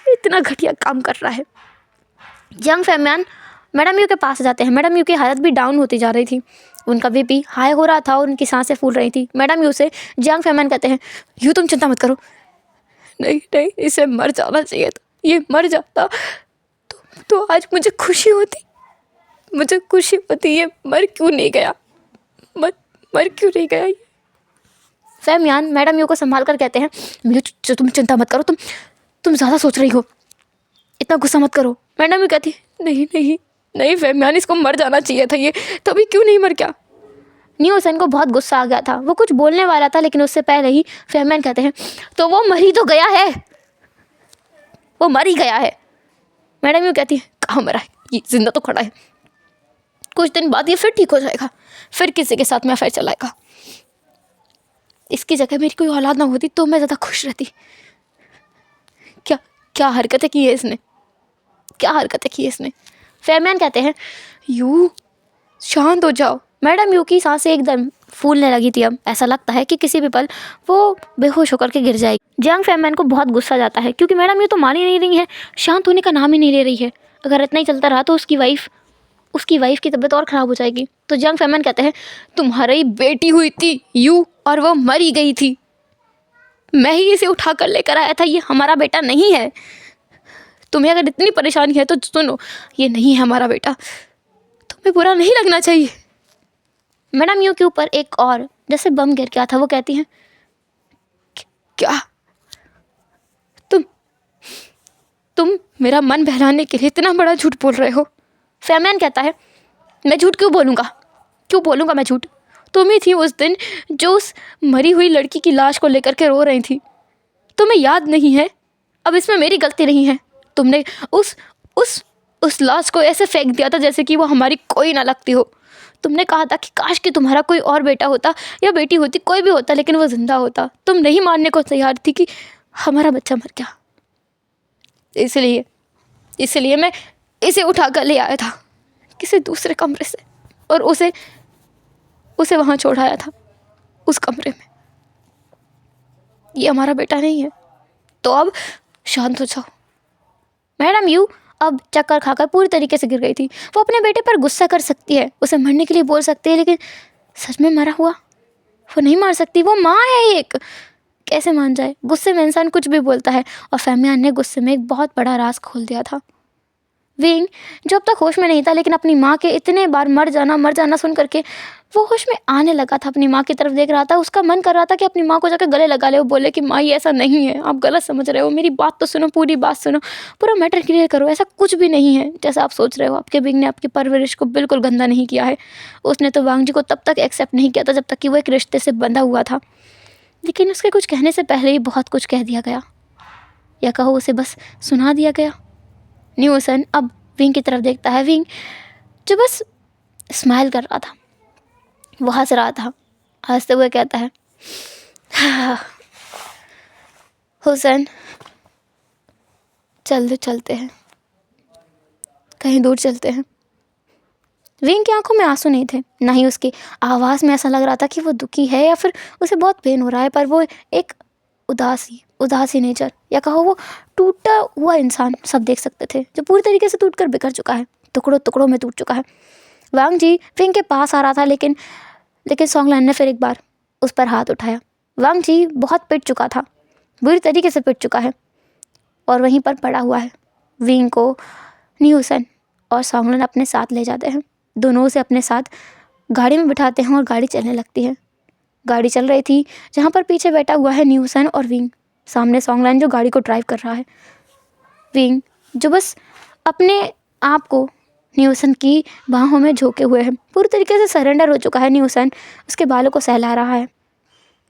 इतना घटिया काम कर रहा है। यंग फैमियान मैडम यू के पास जाते हैं। मैडम यू की हालत भी डाउन होती जा रही थी, उनका बीपी हाई हो रहा था और उनकी सांसें फूल रही थी। मैडम यू से यंग फैमियान कहते हैं यू तुम चिंता मत करो, नहीं इसे मर जाना चाहिए था, ये मर जाता तो आज मुझे खुशी होती, ये मर क्यों नहीं गया, मर क्यों नहीं गया ये। फैमियान मैडम यू को संभाल कर कहते हैं तुम चिंता मत करो, तुम ज़्यादा सोच रही हो, इतना गुस्सा मत करो। मैडम यू कहती नहीं फैमियान, इसको मर जाना चाहिए था, ये तो अभी क्यों नहीं मर गया। न्यू हुसैन को बहुत गुस्सा आ गया था, वो कुछ बोलने वाला था लेकिन उससे पहले ही फैमियान कहते हैं तो वो मर ही तो गया है, वो मर ही गया है। मैडम यू कहती है कहाँ मरा है, ये जिंदा तो खड़ा है, कुछ दिन बाद ये फिर ठीक हो जाएगा, फिर किसी के साथ में अफेयर चलाएगा। इसकी जगह मेरी कोई औलाद ना होती तो मैं ज़्यादा खुश रहती। क्या हरकतें की है इसने, क्या हरकतें की है इसने। फैमियान कहते हैं यू शांत हो जाओ। मैडम यू की सांसें एकदम फूलने लगी थी, अब ऐसा लगता है कि किसी भी पल वो बेहोश होकर के गिर जाएगी। जंग फैमियान को बहुत गुस्सा जाता है क्योंकि मैडम यू तो मान ही नहीं रही है, शांत होने का नाम ही नहीं ले रही है। अगर इतना ही चलता रहा तो उसकी वाइफ की तबीयत और ख़राब हो जाएगी। तो जंग फैमियान कहते हैं तुम्हारी बेटी हुई थी यू और वो मरी गई थी, मैं ही इसे उठा कर लेकर आया था, ये हमारा बेटा नहीं है। तुम्हें अगर इतनी परेशानी है तो सुनो, ये नहीं है हमारा बेटा, तुम्हें बुरा नहीं लगना चाहिए। मैडम यू के ऊपर एक और जैसे बम गिर गया था, वो कहती हैं क्या तुम मेरा मन बहलाने के लिए इतना बड़ा झूठ बोल रहे हो। फैमियान कहता है मैं झूठ क्यों बोलूँगा मैं झूठ, तुम ही थी उस दिन जो उस मरी हुई लड़की की लाश को लेकर के रो रही थी, तुम्हें याद नहीं है? अब इसमें मेरी गलती नहीं है, तुमने उस लाश को ऐसे फेंक दिया था जैसे कि वो हमारी कोई ना लगती हो। तुमने कहा था कि काश कि तुम्हारा कोई और बेटा होता या बेटी होती, कोई भी होता, लेकिन वो ज़िंदा होता। तुम नहीं मानने को तैयार थी कि हमारा बच्चा मर गया। इसलिए मैं इसे उठा कर ले आया था किसी दूसरे कमरे से और उसे वहाँ छोड़ाया था उस कमरे में। ये हमारा बेटा नहीं है। तो अब शांत हो जाओ। मैडम यू अब चक्कर खाकर पूरी तरीके से गिर गई थी। वो अपने बेटे पर गुस्सा कर सकती है, उसे मरने के लिए बोल सकती है, लेकिन सच में मरा हुआ वो नहीं मार सकती। वो माँ है एक, कैसे मान जाए? गुस्से में इंसान कुछ भी बोलता है और फेमियान ने गुस्से में एक बहुत बड़ा राज खोल दिया था। विंग जो अब तक होश में नहीं था, लेकिन अपनी माँ के इतने बार मर जाना सुन करके वो होश में आने लगा था। अपनी माँ की तरफ देख रहा था, उसका मन कर रहा था कि अपनी माँ को जाकर गले लगा ले। वो बोले कि माँ ये ऐसा नहीं है, आप गलत समझ रहे हो, मेरी बात तो सुनो, पूरी बात सुनो, पूरा मैटर क्लियर करो, ऐसा कुछ भी नहीं है जैसा आप सोच रहे हो। आपके विंग ने आपकी परवरिश को बिल्कुल गंदा नहीं किया है। उसने तो वांग जी को तब तक एक्सेप्ट नहीं किया था जब तक कि वो एक रिश्ते से बंधा हुआ था, लेकिन उसके कुछ कहने से पहले ही बहुत कुछ कह दिया गया, या कहो उसे बस सुना दिया गया। न्यूसन अब विंग की तरफ देखता है। विंग जो बस स्माइल कर रहा था, वो हंस रहा था। हंसते हुए कहता है, हुसैन चलते हैं, कहीं दूर चलते हैं। विंग की आंखों में आंसू नहीं थे, ना ही उसकी आवाज़ में ऐसा लग रहा था कि वो दुखी है या फिर उसे बहुत पेन हो रहा है, पर वो एक उदासी नेचर, या कहो वो टूटा हुआ इंसान सब देख सकते थे, जो पूरी तरीके से टूटकर बिखर चुका है, टुकड़ों टुकड़ों में टूट चुका है। वांग जी विंग के पास आ रहा था, लेकिन सॉन्गलैन ने फिर एक बार उस पर हाथ उठाया। वांग जी बहुत पिट चुका था, बुरी तरीके से पिट चुका है और वहीं पर पड़ा हुआ है। विंग को न्यूसन और सॉन्गलैन अपने साथ ले जाते हैं, दोनों उसे अपने साथ गाड़ी में बिठाते हैं और गाड़ी चलने लगती है। गाड़ी चल रही थी जहाँ पर पीछे बैठा हुआ है न्यूसन और विंग, सामने सॉन्गलैन जो गाड़ी को ड्राइव कर रहा है। विंग जो बस अपने आप को न्यूसन की बाहों में झोंके हुए है, पूरी तरीके से सरेंडर हो चुका है। न्यूसन उसके बालों को सहला रहा है।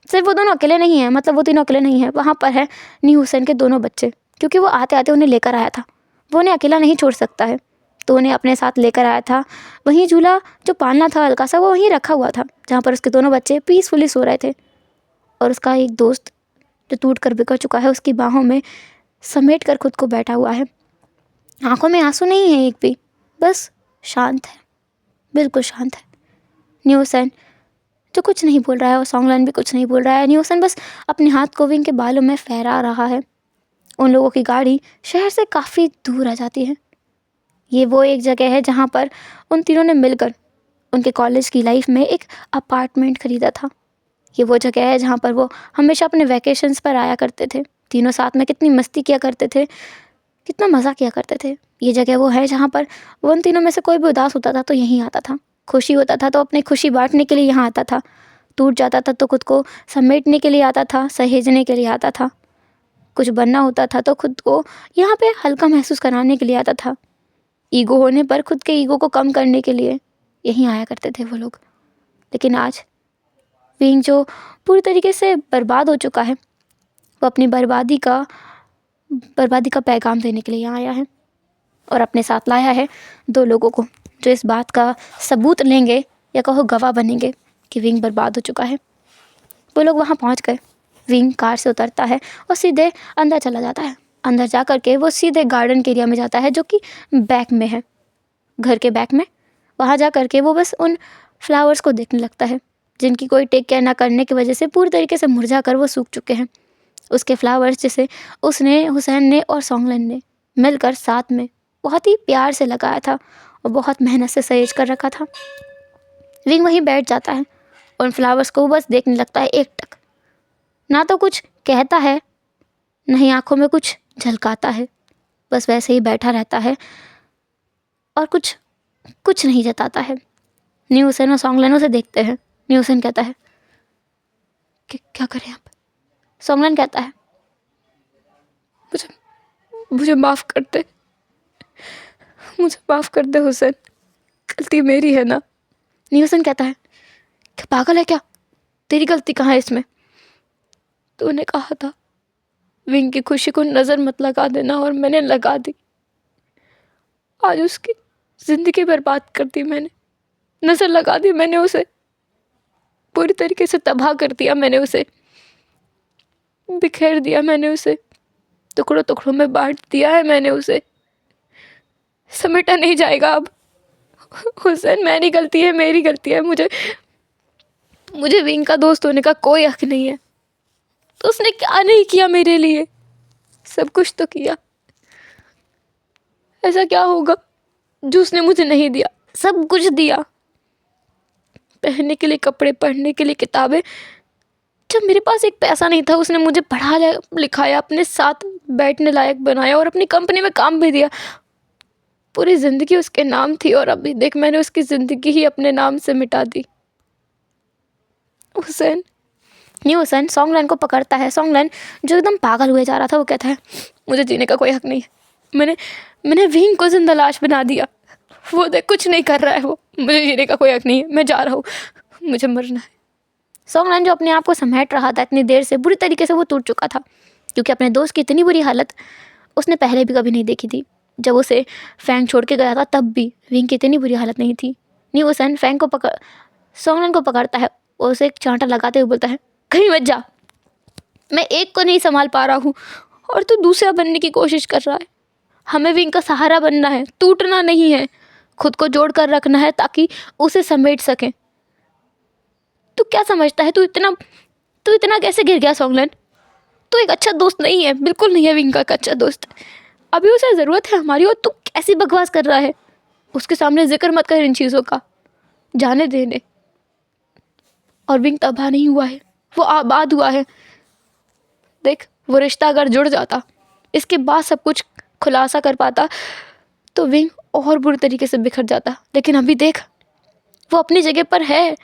सिर्फ वो दोनों अकेले नहीं हैं, मतलब वो तीनों अकेले नहीं हैं, वहाँ पर है न्यूसन के दोनों बच्चे, क्योंकि वो आते आते उन्हें लेकर आया था। वो उन्हें अकेला नहीं छोड़ सकता है, तो उन्हें अपने साथ लेकर आया था। वहीं झूला जो पालना था हल्का सा, वो वहीं रखा हुआ था जहाँ पर उसके दोनों बच्चे पीसफुली सो रहे थे। और उसका एक दोस्त जो टूट कर बिखर चुका है, उसकी बाहों में समेट कर खुद को बैठा हुआ है। आंखों में आंसू नहीं है एक भी, बस शांत है, बिल्कुल शांत है। न्यूसन जो कुछ नहीं बोल रहा है और सॉन्गलैन भी कुछ नहीं बोल रहा है। न्यूसन बस अपने हाथ को विंग के बालों में फहरा रहा है। उन लोगों की गाड़ी शहर से काफ़ी दूर आ जाती है। ये वो एक जगह है जहाँ पर उन तीनों ने मिलकर उनके कॉलेज की लाइफ में एक अपार्टमेंट ख़रीदा था। ये वो जगह है जहाँ पर वो हमेशा अपने वैकेशंस पर आया करते थे, तीनों साथ में कितनी मस्ती किया करते थे, कितना मज़ा किया करते थे। ये जगह वो है जहाँ पर वो उन तीनों में से कोई भी उदास होता था तो यहीं आता था, खुशी होता था तो अपनी खुशी बांटने के लिए यहाँ आता था, टूट जाता था तो खुद को समेटने के लिए आता था, सहेजने के लिए आता था, कुछ बनना होता था तो खुद को यहाँ पे हल्का महसूस कराने के लिए आता था, ईगो होने पर खुद के ईगो को कम करने के लिए यहीं आया करते थे वो लोग। लेकिन आज विंग जो पूरी तरीके से बर्बाद हो चुका है, वो अपनी बर्बादी का पैगाम देने के लिए यहाँ आया है और अपने साथ लाया है दो लोगों को जो इस बात का सबूत लेंगे या कहो गवाह बनेंगे कि विंग बर्बाद हो चुका है। वो लोग वहाँ पहुँच गए। विंग कार से उतरता है और सीधे अंदर चला जाता है। अंदर जा कर के वो सीधे गार्डन के एरिया में जाता है जो कि बैक में है, घर के बैक में। वहाँ जा कर के वो बस उन फ्लावर्स को देखने लगता है जिनकी कोई टेक केयर ना करने की वजह से पूरी तरीके से मुरझा कर वो सूख चुके हैं। उसके फ्लावर्स जिसे उसने, हुसैन ने और सॉन्गलैन ने मिलकर साथ में बहुत ही प्यार से लगाया था और बहुत मेहनत से सहेज कर रखा था। विंग वहीं बैठ जाता है, उन फ्लावर्स को बस देखने लगता है एकटक। ना तो कुछ कहता है, ना ही आँखों में कुछ झलकाता है, बस वैसे ही बैठा रहता है और कुछ नहीं जताता है। न्यूसन और सॉन्गलैन उसे देखते हैं। न्यूसन कहता है कि क्या करें आप? सॉन्गलैन कहता है मुझे माफ़ कर दे, मुझे माफ़ कर दे हुसैन, गलती मेरी है ना। न्यूसन कहता है क्या पागल है क्या, तेरी गलती कहाँ है इसमें? तूने कहा था विंग की खुशी को नज़र मत लगा देना और मैंने लगा दी। आज उसकी ज़िंदगी बर्बाद कर दी मैंने। नज़र लगा दी मैंने उसे, पूरी तरीके से तबाह कर दिया मैंने उसे, बिखेर दिया मैंने उसे, टुकड़ों टुकड़ों में बांट दिया है मैंने उसे, समेटा नहीं जाएगा अब। हुसैन मेरी गलती है, मेरी गलती है। मुझे विंग का दोस्त होने का कोई हक नहीं है। तो उसने क्या नहीं किया मेरे लिए, सब कुछ तो किया। ऐसा क्या होगा जो उसने मुझे नहीं दिया? सब कुछ दिया, पहनने के लिए कपड़े, पढ़ने के लिए किताबें। जब मेरे पास एक पैसा नहीं था, उसने मुझे पढ़ा लिखाया, अपने साथ बैठने लायक बनाया और अपनी कंपनी में काम भी दिया। पूरी ज़िंदगी उसके नाम थी और अभी देख मैंने उसकी ज़िंदगी ही अपने नाम से मिटा दी। हुसैन नहीं, हुसैन सॉन्गलैन को पकड़ता है। सॉन्गलैन जो एकदम पागल हुए जा रहा था, वो कहता है मुझे जीने का कोई हक नहीं है। मैंने विंग को जिंदा लाश बना दिया। वो देख कुछ नहीं कर रहा है, वो मुझे जीने का कोई हक नहीं है, मैं जा रहा हूँ, मुझे मरना है। सॉन्गलैन जो अपने आप को समेट रहा था इतनी देर से, बुरी तरीके से वो टूट चुका था, क्योंकि अपने दोस्त की इतनी बुरी हालत उसने पहले भी कभी नहीं देखी थी। जब उसे फैंग छोड़ के गया था तब भी विंग की इतनी बुरी हालत नहीं थी। नहीं, हुसैन फैंग को सॉन्गलैन को पकड़ता है, उसे एक चांटा लगाते हुए बोलता है कहीं मत जा, मैं एक को नहीं संभाल पा रहा हूँ और तू दूसरा बनने की कोशिश कर रहा है। हमें विंग का सहारा बनना है, टूटना नहीं है, खुद को जोड़ कर रखना है ताकि उसे समेट सकें। तू क्या समझता है, तू इतना कैसे गिर गया सॉन्गलैन? तू एक अच्छा दोस्त नहीं है, बिल्कुल नहीं है विंग का एक अच्छा दोस्त। अभी उसे ज़रूरत है हमारी और तू कैसी बकवास कर रहा है? उसके सामने जिक्र मत कर इन चीज़ों का, जाने देने। और विंग तबाह नहीं हुआ है, वो आबाद हुआ है। देख, वो रिश्ता अगर जुड़ जाता, इसके बाद सब कुछ खुलासा कर पाता, तो विंग और बुरी तरीके से बिखर जाता। लेकिन अभी देख, वो अपनी जगह पर है,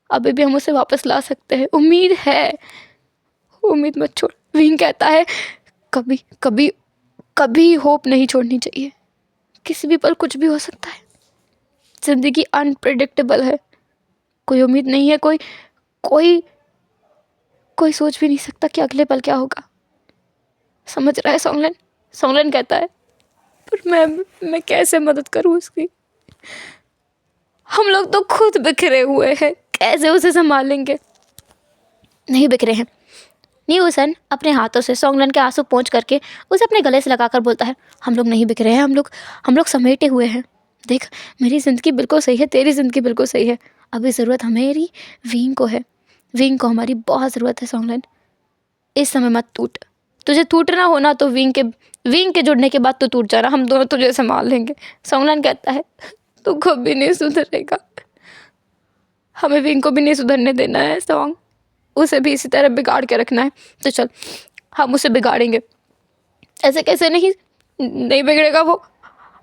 अभी भी हम उसे वापस ला सकते हैं, उम्मीद है, उम्मीद मत छोड़। विंग कहता है कभी कभी कभी होप नहीं छोड़नी चाहिए, किसी भी पल कुछ भी हो सकता है। ज़िंदगी अनप्रेडिक्टेबल है, कोई उम्मीद नहीं है, कोई कोई सोच भी नहीं सकता कि अगले पल क्या होगा। समझ रहा है सॉन्गलैन? सॉन्गलैन कहता है पर मैं कैसे मदद करूँ उसकी? हम लोग तो खुद बिखरे हुए हैं, कैसे उसे संभालेंगे? नहीं बिखरे हैं। नहीं, हुसैन अपने हाथों से सॉन्गलैन के आंसू पोंछ करके उसे अपने गले से लगाकर बोलता है हम लोग नहीं बिखरे हैं, हम लोग समेटे हुए हैं। देख, मेरी ज़िंदगी बिल्कुल सही है, तेरी ज़िंदगी बिल्कुल सही है, अभी ज़रूरत हमारी विंग को है, विंग को हमारी बहुत ज़रूरत है। सॉन्गलैन, इस समय मत टूट, तुझे टूटना हो ना तो विंग के जुड़ने के बाद तू टूट जाना, हम दोनों तुझे संभाल लेंगे। सॉन्गलैन कहता है तू कभी नहीं सुधरेगा, हमें विंग को भी नहीं सुधरने देना है सॉन्ग, उसे भी इसी तरह बिगाड़ के रखना है। तो चल, हम उसे बिगाड़ेंगे। ऐसे कैसे नहीं बिगड़ेगा वो,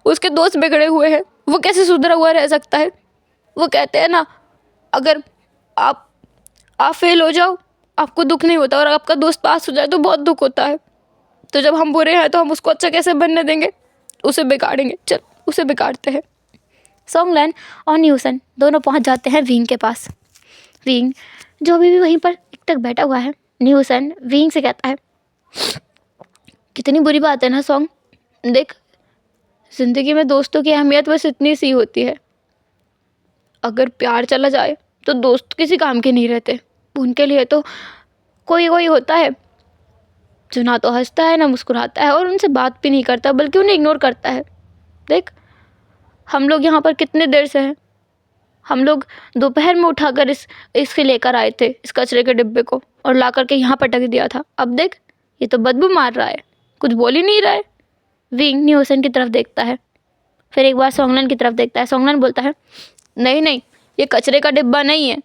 उसके दोस्त बिगड़े हुए हैं, वो कैसे सुधरा हुआ रह सकता है? वो कहते हैं ना, अगर आप फेल हो जाओ आपको दुख नहीं होता और आपका दोस्त पास हो जाए तो बहुत दुख होता है। तो जब हम बुरे हैं तो हम उसको अच्छा कैसे बनने देंगे? उसे बिगाड़ेंगे, चल उसे बिगाड़ते हैं। सॉन्गलैन और न्यूसन दोनों पहुंच जाते हैं विंग के पास। विंग जो अभी भी वहीं पर टिक बैठा हुआ है। न्यूसन विंग से कहता है कितनी बुरी बात है ना सॉन्ग, देख ज़िंदगी में दोस्तों की अहमियत बस इतनी सी होती है, अगर प्यार चला जाए तो दोस्त किसी काम के नहीं रहते, उनके लिए तो कोई होता है जो ना तो हंसता है ना मुस्कुराता है और उनसे बात भी नहीं करता बल्कि उन्हें इग्नोर करता है। देख, हम लोग यहाँ पर कितने देर से हैं, हम लोग दोपहर में उठाकर इसके लेकर आए थे, इस कचरे के डिब्बे को, और ला करके यहाँ पटक दिया था। अब देख, ये तो बदबू मार रहा है, कुछ बोल ही नहीं रहा है। विंग न्यूसन की तरफ देखता है, फिर एक बार सॉन्गलैन की तरफ देखता है। सॉन्गलैन बोलता है नहीं, ये कचरे का डिब्बा नहीं है,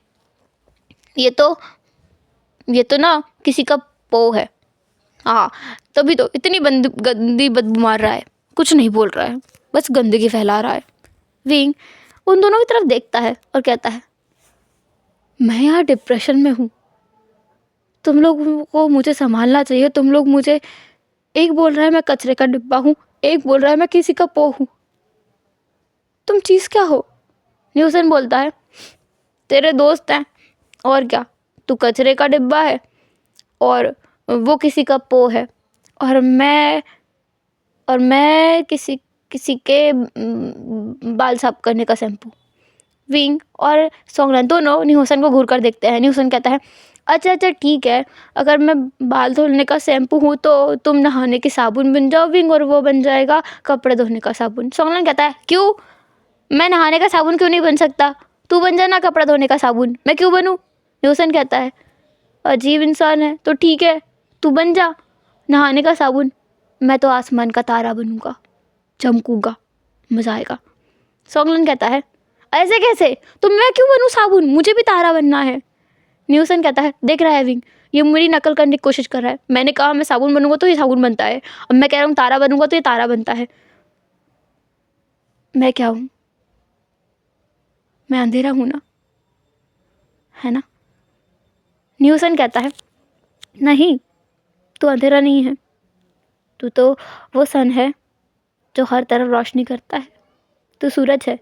ये तो ना किसी का पो है। हाँ, तभी तो इतनी गंदी बदबू मार रहा है, कुछ नहीं बोल रहा है, बस गंदगी फैला रहा है। विंग उन दोनों की तरफ देखता है और कहता है मैं यहाँ डिप्रेशन में हूँ, तुम लोगों को मुझे संभालना चाहिए। तुम लोग मुझे, एक बोल रहा है मैं कचरे का डिब्बा हूँ, एक बोल रहा है मैं किसी का पो हूँ, तुम चीज़ क्या हो? न्यूसन बोलता है तेरे दोस्त हैं और क्या, तू कचरे का डिब्बा है और वो किसी का पो है, और मैं किसी के बाल साफ करने का शैम्पू। विंग और सोंगलन दोनों न्यूसन को घूर कर देखते हैं। न्यूसन कहता है अच्छा ठीक है, अगर मैं बाल धुलने का शैम्पू हूँ तो तुम नहाने के साबुन बन जाओ विंग, और वो बन जाएगा कपड़े धोने का साबुन। सोंगलन कहता है क्यों, मैं नहाने का साबुन क्यों नहीं बन सकता, तू बन जाना कपड़ा धोने का साबुन, मैं क्यों बनूँ। न्यूसन कहता है अजीब इंसान है, तो ठीक है तू बन जा नहाने का साबुन, मैं तो आसमान का तारा बनूंगा, चमकूंगा, मजा आएगा। सोंगलन कहता है ऐसे कैसे, तो मैं क्यों बनूं साबुन, मुझे भी तारा बनना है। न्यूसन कहता है देख रहा है विंग, ये मेरी नकल करने की कोशिश कर रहा है। मैंने कहा मैं साबुन बनूंगा तो ये साबुन बनता है, अब मैं कह रहा हूँ तारा बनूंगा तो ये तारा बनता है। मैं क्या हूँ, मैं अंधेरा हूँ ना, है ना। न्यूसन कहता है नहीं, तू अंधेरा नहीं है, तू तो वो सन है जो हर तरफ रोशनी करता है, तू सूरज है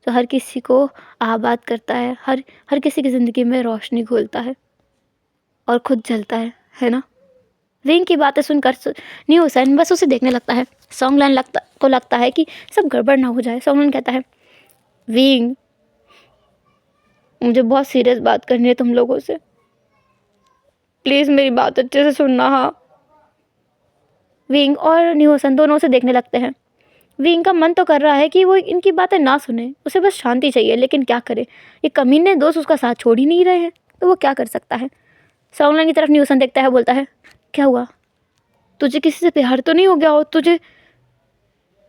जो हर किसी को आबाद करता है, हर किसी की ज़िंदगी में रोशनी घोलता है और खुद जलता है ना। विंग की बातें सुनकर न्यूसन बस उसे देखने लगता है। सोंगलन लगता है कि सब गड़बड़ ना हो जाए। सोंगलन कहता है विंग, मुझे बहुत सीरियस बात करनी है तुम लोगों से, प्लीज़ मेरी बात अच्छे से सुनना। हाँ। विंग और न्यूसन दोनों उसे देखने लगते हैं। विंग का मन तो कर रहा है कि वो इनकी बातें ना सुने, उसे बस शांति चाहिए, लेकिन क्या करे, ये कमीने दोस्त उसका साथ छोड़ ही नहीं रहे हैं, तो वो क्या कर सकता है। सोंगलन की तरफ न्यूसन देखता है, बोलता है क्या हुआ, तुझे किसी से प्यार तो नहीं हो गया हो तुझे।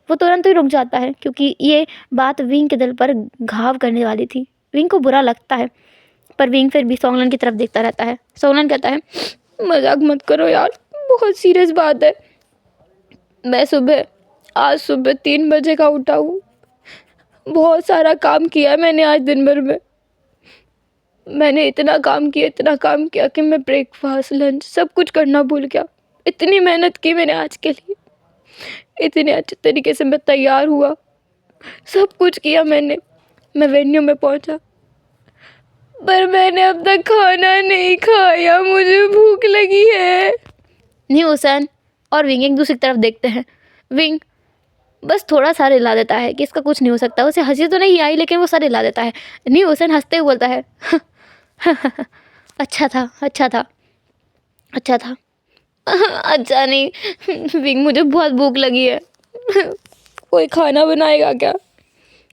वो तुरंत ही रुक जाता है क्योंकि ये बात विंग के दिल पर घाव करने वाली थी। विंग को बुरा लगता है, पर विंग फिर भी सोंगलन की तरफ देखता रहता है। सोंगलन कहता है मजाक मत करो यार, बहुत सीरियस बात है। मैं आज सुबह 3 बजे का उठा हूँ, बहुत सारा काम किया मैंने आज दिन भर में। मैंने इतना काम किया कि मैं ब्रेकफास्ट लंच सब कुछ करना भूल गया। इतनी मेहनत की मैंने आज के लिए, इतने अच्छे तरीके से मैं तैयार हुआ, सब कुछ किया मैंने। मैं वेन्यू में पहुंचा, पर मैंने अब तक खाना नहीं खाया, मुझे भूख लगी है। न्यूसन और विंग एक दूसरी तरफ देखते हैं। विंग बस थोड़ा सा रिला देता है कि इसका कुछ नहीं हो सकता। उसे हंसी तो नहीं आई, लेकिन वो सा रिला देता है। न्यूसन हंसते हुए बोलता है अच्छा था अच्छा नहीं विंग, मुझे बहुत भूख लगी है, कोई खाना बनाएगा क्या।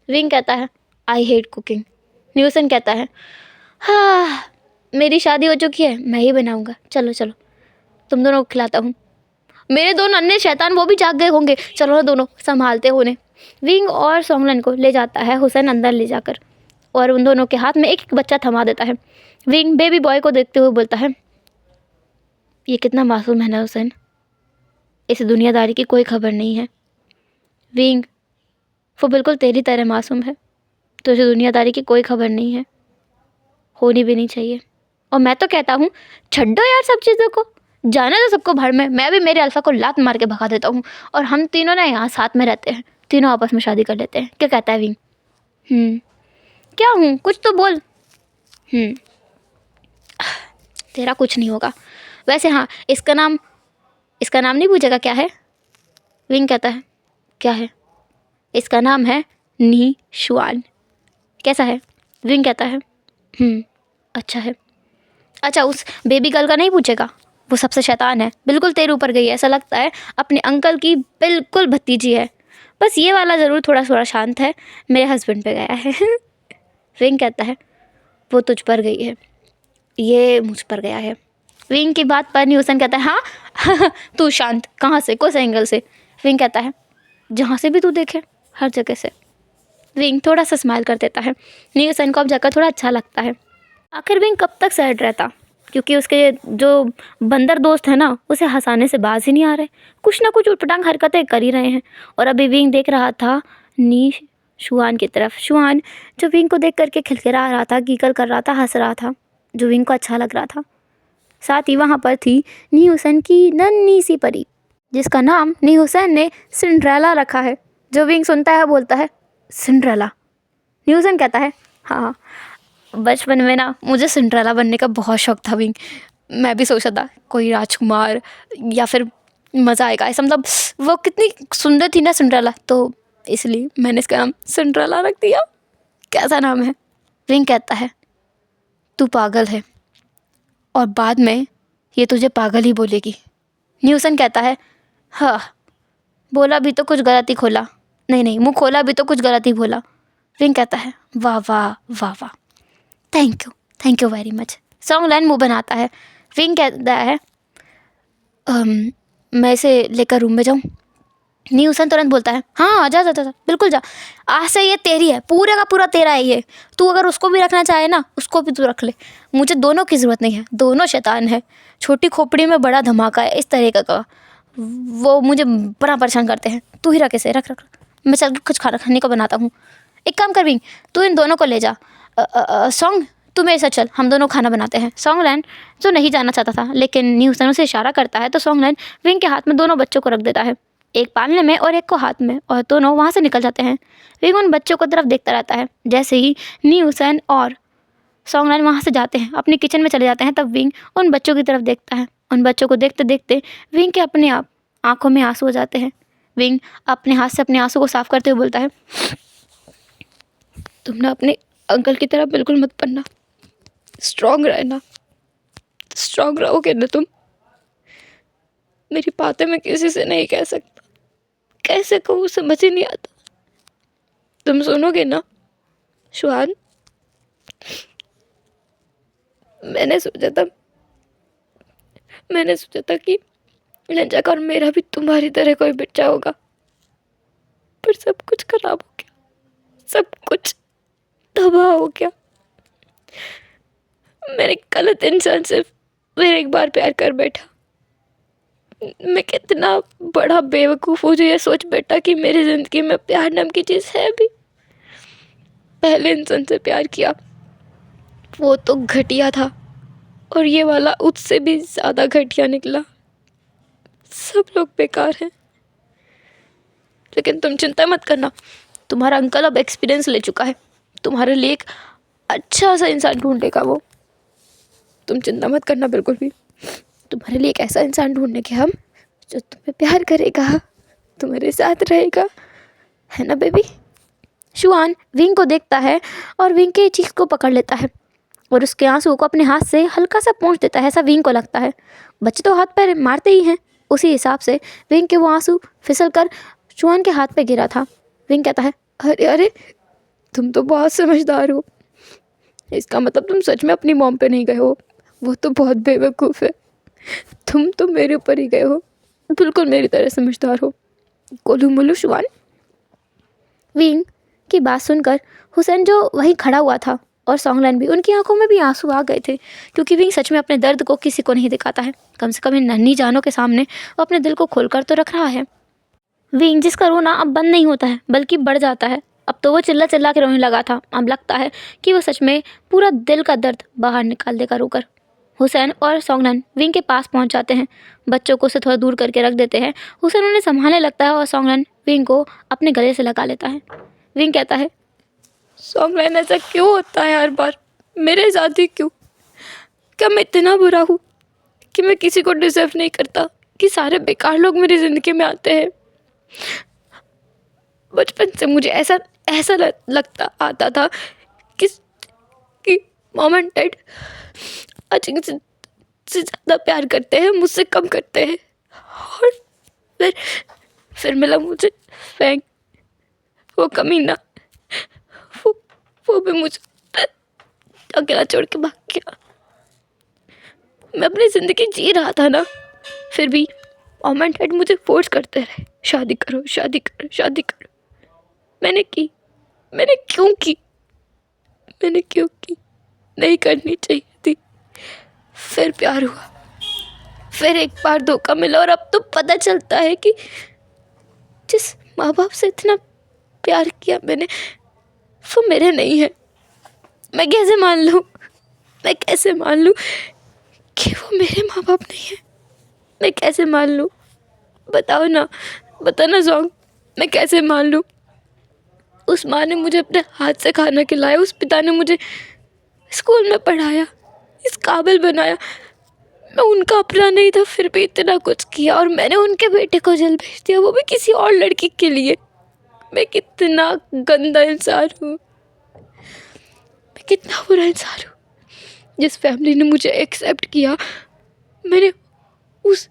विंग कहता है आई हेट कुकिंग। न्यूसन कहता है हाँ, मेरी शादी हो चुकी है, मैं ही बनाऊंगा, चलो तुम दोनों को खिलाता हूँ। मेरे 2 नन्हे शैतान वो भी जाग गए होंगे, चलो ना दोनों संभालते हो उन्हें। विंग और सोंगलन को ले जाता है हुसैन अंदर ले जाकर, और उन दोनों के हाथ में एक बच्चा थमा देता है। विंग बेबी बॉय को देखते हुए बोलता है ये कितना मासूम है ना हुसैन, इसे दुनियादारी की कोई खबर नहीं है। विंग वो बिल्कुल तेरी तरह मासूम है, तो इसे दुनियादारी की कोई खबर नहीं है, होनी भी नहीं चाहिए। और मैं तो कहता हूँ छड्डो यार सब चीज़ों को, जाने दो सबको भर में, मैं भी मेरे अल्फा को लात मार के भगा देता हूँ, और हम तीनों ना यहाँ साथ में रहते हैं, तीनों आपस में शादी कर लेते हैं। क्या कहता है विंग? क्या हूँ, कुछ तो बोल। तेरा कुछ नहीं होगा। वैसे हाँ, इसका नाम नहीं पूछेगा क्या है? विंग कहता है क्या है? इसका नाम है नी शुआन। कैसा है? विंग कहता है अच्छा है। अच्छा, उस बेबी गर्ल का नहीं पूछेगा? वो सबसे शैतान है, बिल्कुल तेरे ऊपर गई है, ऐसा लगता है अपने अंकल की बिल्कुल भतीजी है। बस ये वाला ज़रूर थोड़ा शांत है, मेरे हस्बैंड पे गया है। विंग कहता है वो तुझ पर गई है, ये मुझ पर गया है। विंग की बात पर न्यूसन कहता है हाँ तू शांत, कहाँ से, किस एंगल से? विंग कहता है जहाँ से भी तू देखे, हर जगह से। विंग थोड़ा सा स्माइल कर देता है। न्यूसन को अब जाकर थोड़ा अच्छा लगता है। आखिर विंग कब तक सैड रहता, क्योंकि उसके जो बंदर दोस्त है ना, उसे हंसाने से बाज ही नहीं आ रहे, कुछ ना कुछ उटपटांग हरकतें कर ही रहे हैं। और अभी विंग देख रहा था नी शुआन की तरफ। शुआन जो विंग को देख करके खिलखिला रहा था, गीगल कर रहा था, हंस रहा था, जो विंग को अच्छा लग रहा था। साथ ही वहाँ पर थी नी हुसैन की नन्ही सी परी, जिसका नाम नी हुसैन ने सिंड्रेला रखा है। जो विंग सुनता है बोलता है सिंड्रेला। नी हुसैन कहता है हाँ, बचपन में ना मुझे सिंड्रेला बनने का बहुत शौक था विंग, मैं भी सोचा था कोई राजकुमार या फिर मज़ा आएगा ऐसा, मतलब वो कितनी सुंदर थी ना सिंड्रेला, तो इसलिए मैंने इसका नाम सिंड्रेला रख दिया। कैसा नाम है? विंग कहता है तू पागल है और बाद में ये तुझे पागल ही बोलेगी। न्यूसन कहता है हाँ, बोला भी तो कुछ गलत ही खोला, नहीं मुंह खोला भी तो कुछ गलत ही बोला। विंग कहता है वाह वाह वाह वाह, थैंक यू वेरी मच। सॉन्गलैन मुंह बनाता है। विंग कहता है मैं इसे लेकर रूम में जाऊँ? न्यूसन तुरंत बोलता है हाँ जा बिल्कुल जा, आज से ये तेरी है, पूरे का पूरा तेरा है ये। तू अगर उसको भी रखना चाहे ना, उसको भी तू रख ले, मुझे दोनों की ज़रूरत नहीं है, दोनों शैतान है। छोटी खोपड़ी में बड़ा धमाका है इस तरीके का, वो मुझे बड़ा परेशान करते हैं। तू ही रख इसे, रख मैं चल कुछ खाने को बनाता हूँ। एक काम कर विंग, तू इन दोनों को ले जा। सॉन्ग तू मेरे साथ चल, हम दोनों खाना बनाते हैं। सॉन्गलैन जो नहीं जाना चाहता था, लेकिन न्यूसन उसे इशारा करता है तो सॉन्गलैन विंग के हाथ में दोनों बच्चों को रख देता है, एक पालने में और एक को हाथ में, और दोनों वहाँ से निकल जाते हैं। विंग उन बच्चों को तरफ देखता रहता है। जैसे ही न्यूसन और सॉन्गलैन वहाँ से जाते हैं, अपने किचन में चले जाते हैं, तब विंग उन बच्चों की तरफ देखता है। उन बच्चों को देखते देखते विंग के अपने आप आंखों में आंसू हो जाते हैं। विंग अपने हाथ से अपने आंसू को साफ करते हुए बोलता है तुम ना अपने अंकल की तरह बिल्कुल मत बनना, स्ट्रांग रहना, स्ट्रांग रहोगे ना तुम। मेरी बातें मैं किसी से नहीं कह सकता, कैसे कहूँ समझ ही नहीं आता। तुम सुनोगे ना शुआन? मैंने सोचा था कि लंचक और मेरा भी तुम्हारी तरह कोई बच्चा होगा, पर सब कुछ खराब हो गया, सब कुछ तबाह हो गया। मैंने गलत इंसान से फिर एक बार प्यार कर बैठा। मैं कितना बड़ा बेवकूफ़ हूँ जो ये सोच बैठा कि मेरी ज़िंदगी में प्यार नाम की चीज़ है भी। पहले इंसान से प्यार किया, वो तो घटिया था, और ये वाला उससे भी ज़्यादा घटिया निकला। सब लोग बेकार हैं। लेकिन तुम चिंता मत करना, तुम्हारा अंकल अब एक्सपीरियंस ले चुका है, तुम्हारे लिए एक अच्छा सा इंसान ढूंढेगा वो। तुम चिंता मत करना बिल्कुल भी, तुम्हारे लिए एक ऐसा इंसान ढूंढेंगे हम जो तुम्हें प्यार करेगा, तुम्हारे साथ रहेगा, है ना बेबी? शुआन विंग को देखता है और विंग के चीख को पकड़ लेता है और उसके आंसू को अपने हाथ से हल्का सा पोंछ देता है, ऐसा विंग को लगता है। बच्चे तो हाथ पैर मारते ही हैं, उसी हिसाब से विंग के वो आंसू फिसल कर शुआन के हाथ पे गिरा था। विंग कहता है अरे तुम तो बहुत समझदार हो, इसका मतलब तुम सच में अपनी मॉम पे नहीं गए हो, वो तो बहुत बेवकूफ़ है। तुम तो मेरे ऊपर ही गए हो, बिल्कुल मेरी तरह समझदार हो। गोलू मोलू शुआन। विंग की बात सुनकर हुसैन जो वहीं खड़ा हुआ था और सॉन्गलैन भी, उनकी आंखों में भी आंसू आ गए थे, क्योंकि विंग सच में अपने दर्द को किसी को नहीं दिखाता है। कम से कम इन नन्ही जानों के सामने वो अपने दिल को खोलकर तो रख रहा है। विंग जिसका रोना अब बंद नहीं होता है बल्कि बढ़ जाता है। अब तो वो चिल्ला चिल्ला के रोने लगा था, अब लगता है कि वो सच में पूरा दिल का दर्द बाहर निकाल देगा रोकर। हुसैन और सॉन्गलैन विंग के पास पहुंच जाते हैं, बच्चों को उसे थोड़ा दूर करके रख देते हैं। हुसैन उन्हें संभालने लगता है और सॉन्गलैन विंग को अपने गले से लगा लेता है। विंग कहता है सॉन्गलैन ऐसा क्यों होता है हर बार, मेरे साथ ही क्यों? क्या मैं इतना बुरा हूँ कि मैं किसी को डिजर्व नहीं करता, कि सारे बेकार लोग मेरी ज़िंदगी में आते हैं? बचपन से मुझे ऐसा लगता आता था कि मॉम एंड डैड अचिंग से ज़्यादा प्यार करते हैं, मुझसे कम करते हैं। और फिर मिला मुझे फैंग, वो कमीना, वो भी मुझे अकेला छोड़ के भाग गया। मैं अपनी ज़िंदगी जी रहा था ना, फिर भी मॉम एंड डैड मुझे फोर्स करते रहे, शादी करो शादी करो शादी करो। मैंने क्यों की? नहीं करनी चाहिए थी। फिर प्यार हुआ, फिर एक बार धोखा मिला, और अब तो पता चलता है कि जिस माँ बाप से इतना प्यार किया मैंने, वो मेरे नहीं है। मैं कैसे मान लूँ कि वो मेरे माँ बाप नहीं है? मैं कैसे मान लूँ? बताना सॉन्ग, मैं कैसे मान लूँ? उस माँ ने मुझे अपने हाथ से खाना खिलाया, उस पिता ने मुझे स्कूल में पढ़ाया, इस काबिल बनाया। मैं उनका अपना नहीं था, फिर भी इतना कुछ किया, और मैंने उनके बेटे को जेल भेज दिया, वो भी किसी और लड़की के लिए। मैं कितना गंदा इंसान हूँ। कितना बुरा इंसान हूँ। जिस फैमिली ने मुझे एक्सेप्ट किया, मैंने उस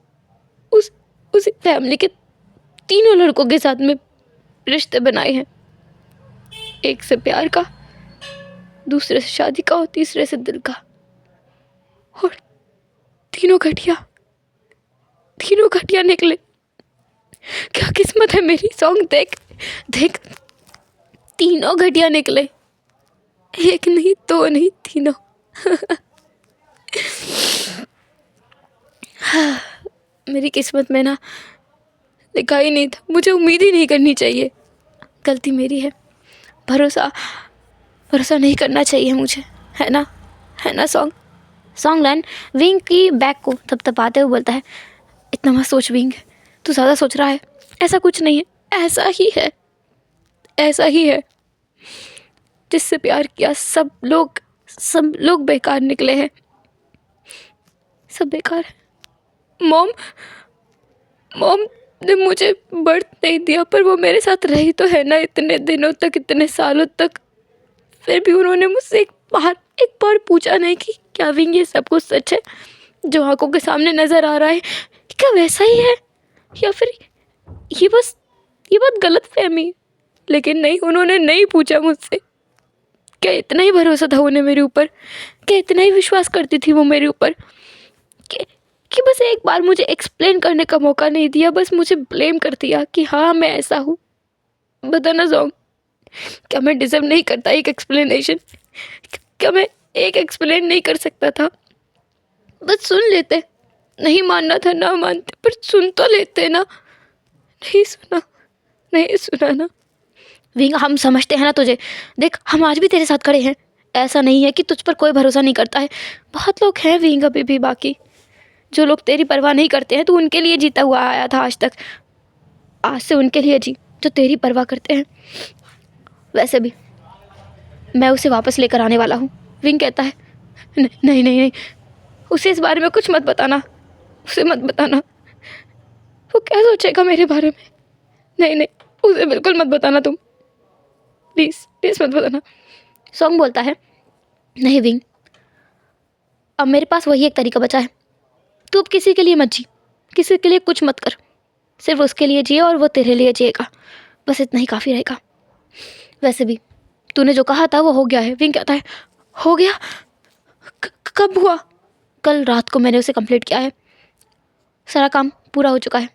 उस उस फैमिली के तीनों लड़कों के साथ में रिश्ते बनाए हैं। एक से प्यार का, दूसरे से शादी का और तीसरे से दिल का। और तीनों घटिया निकले। क्या किस्मत है मेरी। सॉन्ग देख देख, तीनों घटिया निकले। एक नहीं, दो नहीं, तीनों। मेरी किस्मत में ना लिखा ही नहीं था। मुझे उम्मीद ही नहीं करनी चाहिए। गलती मेरी है। भरोसा नहीं करना चाहिए मुझे, है ना। सॉन्ग लाइन विंग की बैग को थपथपाते हुए बोलता है, इतना मत सोच विंग, तू ज़्यादा सोच रहा है। ऐसा कुछ नहीं है, ऐसा ही है। जिससे प्यार किया सब लोग बेकार निकले हैं। सब बेकार है। मॉम ने मुझे बर्थ नहीं दिया, पर वो मेरे साथ रही तो है ना इतने दिनों तक, इतने सालों तक। फिर भी उन्होंने मुझसे एक बार पूछा नहीं कि क्या विंग ये सब कुछ सच है जो आंखों के सामने नज़र आ रहा है? क्या वैसा ही है, या फिर ये बात गलत फहमी? लेकिन नहीं, उन्होंने नहीं पूछा मुझसे। क्या इतना ही भरोसा था उन्हें मेरे ऊपर? क्या इतना ही विश्वास करती थी वो मेरे ऊपर कि बस एक बार मुझे एक्सप्लेन करने का मौका नहीं दिया, बस मुझे ब्लेम कर दिया कि हाँ मैं ऐसा हूँ। बताना सॉन्ग, क्या मैं डिजर्व नहीं करता एक एक्सप्लेनेशन? क्या मैं एक एक्सप्लेन नहीं कर सकता था? बस सुन लेते। नहीं मानना था ना मानते, पर सुन तो लेते ना। नहीं सुना ना। विंग, हम समझते हैं ना तुझे। देख, हम आज भी तेरे साथ खड़े हैं। ऐसा नहीं है कि तुझ पर कोई भरोसा नहीं करता है। बहुत लोग हैं विंग अभी भी बाकी, जो लोग तेरी परवाह नहीं करते हैं। तू उनके लिए जीता हुआ आया था आज तक। आज से उनके लिए जी जो तेरी परवाह करते हैं। वैसे भी मैं उसे वापस लेकर आने वाला हूँ। विंग कहता है, नहीं, उसे इस बारे में कुछ मत बताना। उसे मत बताना। वो क्या सोचेगा मेरे बारे में? नहीं, उसे बिल्कुल मत बताना तुम। प्लीज़ मत बताना। सॉन्ग बोलता है, नहीं विंग, अब मेरे पास वही एक तरीका बचा है। तू अब किसी के लिए मत जी, किसी के लिए कुछ मत कर। सिर्फ उसके लिए जिए और वो तेरे लिए जिएगा। बस इतना ही काफ़ी रहेगा। वैसे भी तूने जो कहा था वो हो गया है। विंग कहता है, हो गया? कब हुआ? कल रात को मैंने उसे कंप्लीट किया है। सारा काम पूरा हो चुका है।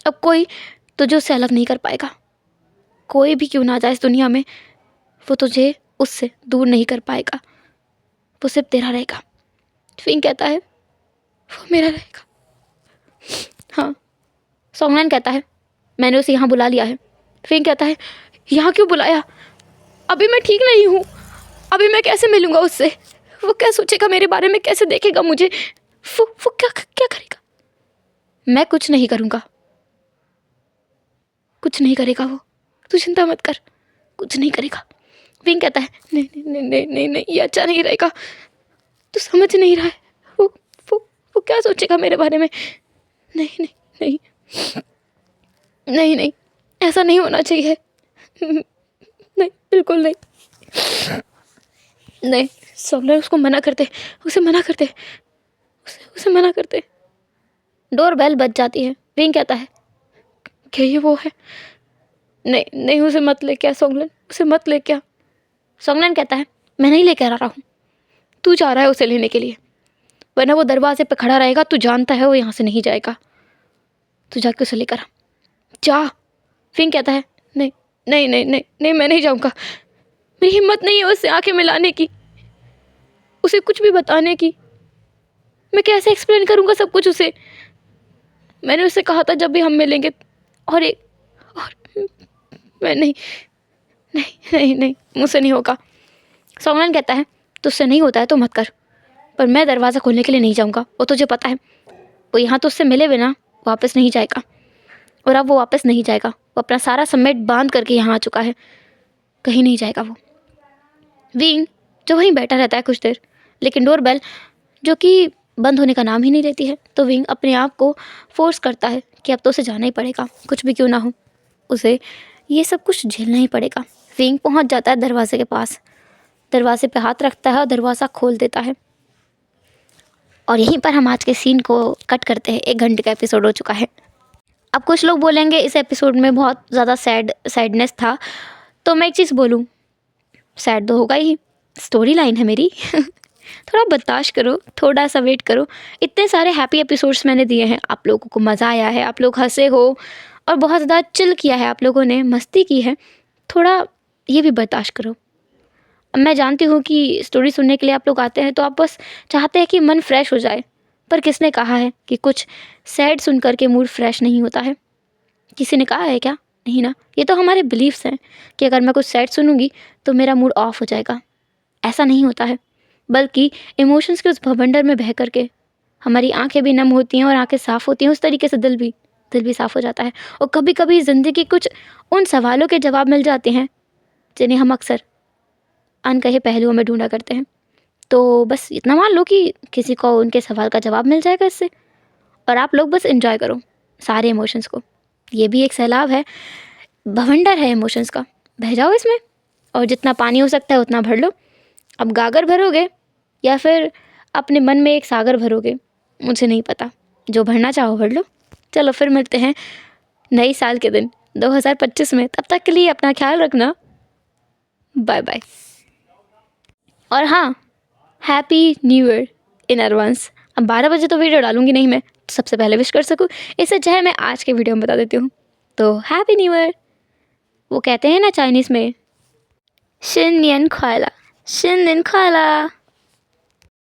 अब कोई तुझे उससे अलग नहीं कर पाएगा। कोई भी क्यों ना आ जाए इस दुनिया में, वो तुझे उससे दूर नहीं कर पाएगा। वो सिर्फ तेरा रहेगा। विंग कहता है, वो मेरा रहेगा। हाँ। सॉन्गलाइन कहता है, मैंने उसे यहाँ बुला लिया है। विंग कहता है, यहाँ क्यों बुलाया? अभी मैं ठीक नहीं हूँ। अभी मैं कैसे मिलूँगा उससे? वो क्या सोचेगा मेरे बारे में? कैसे देखेगा मुझे? वो क्या करेगा? मैं कुछ नहीं करूँगा। कुछ नहीं करेगा वो। तू चिंता मत कर, कुछ नहीं करेगा। विंग कहता है, नहीं, ये अच्छा नहीं रहेगा। तू समझ नहीं रहा है। वो क्या सोचेगा मेरे बारे में? नहीं, ऐसा नहीं होना चाहिए। नहीं, बिल्कुल नहीं। सब लोग उसको मना करते, उसे मना करते। डोर बेल बज जाती है। विंग कहता है, क्या ये वो है? नहीं, उसे मत लेके आ सॉन्गलाइन, उसे मत लेके आ। सॉन्गलाइन कहता है, मैं नहीं लेकर आ रहा हूँ। तू जा रहा है उसे लेने के लिए, वरना वो दरवाजे पे खड़ा रहेगा। तू जानता है वो यहाँ से नहीं जाएगा। तू जाके उसे लेकर आ, जा। विंग कहता है, नहीं, मैं नहीं जाऊँगा। मेरी हिम्मत नहीं है उससे आंखें मिलाने की, उसे कुछ भी बताने की। मैं कैसे एक्सप्लेन करूँगा सब कुछ उसे? मैंने उससे कहा था जब भी हम मिलेंगे, और मैं नहीं, मुझसे नहीं होगा। सॉन्गलाइन कहता है, तुझसे नहीं होता है तो मत कर, पर मैं दरवाज़ा खोलने के लिए नहीं जाऊँगा। वो तुझे पता है, वो यहाँ तो उससे मिले बिना वापस नहीं जाएगा। और अब वो वापस नहीं जाएगा। वो अपना सारा समेट बांध करके यहाँ आ चुका है, कहीं नहीं जाएगा वो। विंग जो वहीं बैठा रहता है कुछ देर, लेकिन डोरबेल जो कि बंद होने का नाम ही नहीं लेती है, तो विंग अपने आप को फोर्स करता है कि अब तो उसे जाना ही पड़ेगा, कुछ भी क्यों ना हो, उसे ये सब कुछ झेलना ही पड़ेगा। विंग पहुंच जाता है दरवाजे के पास। दरवाजे पे हाथ रखता है और दरवाज़ा खोल देता है। और यहीं पर हम आज के सीन को कट करते हैं। 1 घंटे का एपिसोड हो चुका है। अब कुछ लोग बोलेंगे इस एपिसोड में बहुत ज़्यादा सैडनेस था, तो मैं एक चीज़ बोलूँ, सैड तो होगा ही, स्टोरी लाइन है मेरी। थोड़ा बर्दाश्त करो, थोड़ा सा वेट करो। इतने सारे हैप्पी एपिसोड्स मैंने दिए हैं, आप लोगों को मज़ा आया है, आप लोग हंसे हो और बहुत ज़्यादा चिल किया है, आप लोगों ने मस्ती की है। थोड़ा ये भी बर्दाश्त करो। अब मैं जानती हूँ कि स्टोरी सुनने के लिए आप लोग आते हैं तो आप बस चाहते हैं कि मन फ्रेश हो जाए, पर किसने कहा है कि कुछ सैड सुन कर के मूड फ्रेश नहीं होता है? किसी ने कहा है क्या? नहीं ना। ये तो हमारे बिलीव्स हैं कि अगर मैं कुछ सैड सुनूंगी तो मेरा मूड ऑफ हो जाएगा। ऐसा नहीं होता है, बल्कि इमोशंस के उस भवंडर में बह कर के हमारी आंखें भी नम होती हैं और आंखें साफ़ होती हैं, उस तरीके से दिल भी साफ़ हो जाता है। और कभी कभी ज़िंदगी कुछ उन सवालों के जवाब मिल जाते हैं जिन्हें हम अक्सर अनकहे पहलुओं में ढूंढा करते हैं। तो बस इतना मान लो कि किसी को उनके सवाल का जवाब मिल जाएगा इससे, और आप लोग बस एंजॉय करो सारे इमोशंस को। ये भी एक सैलाब है, भवंडर है इमोशंस का, बह जाओ इसमें और जितना पानी हो सकता है उतना भर लो। अब गागर भरोगे या फिर अपने मन में एक सागर भरोगे, मुझे नहीं पता, जो भरना चाहो भर लो। चलो फिर मिलते हैं नई साल के दिन 2025 में। तब तक के लिए अपना ख्याल रखना। Bye bye. और हाँ, happy new year in advance. अब 12 बजे तो वीडियो डालूंगी नहीं मैं, तो सबसे पहले विश कर सकूँ इससे चाहे मैं आज के वीडियो में बता देती हूँ। तो हैप्पी न्यू ईयर। वो कहते हैं ना चाइनीज़ में, शिन नियन ख्वाला, शिन नियन ख्वाला।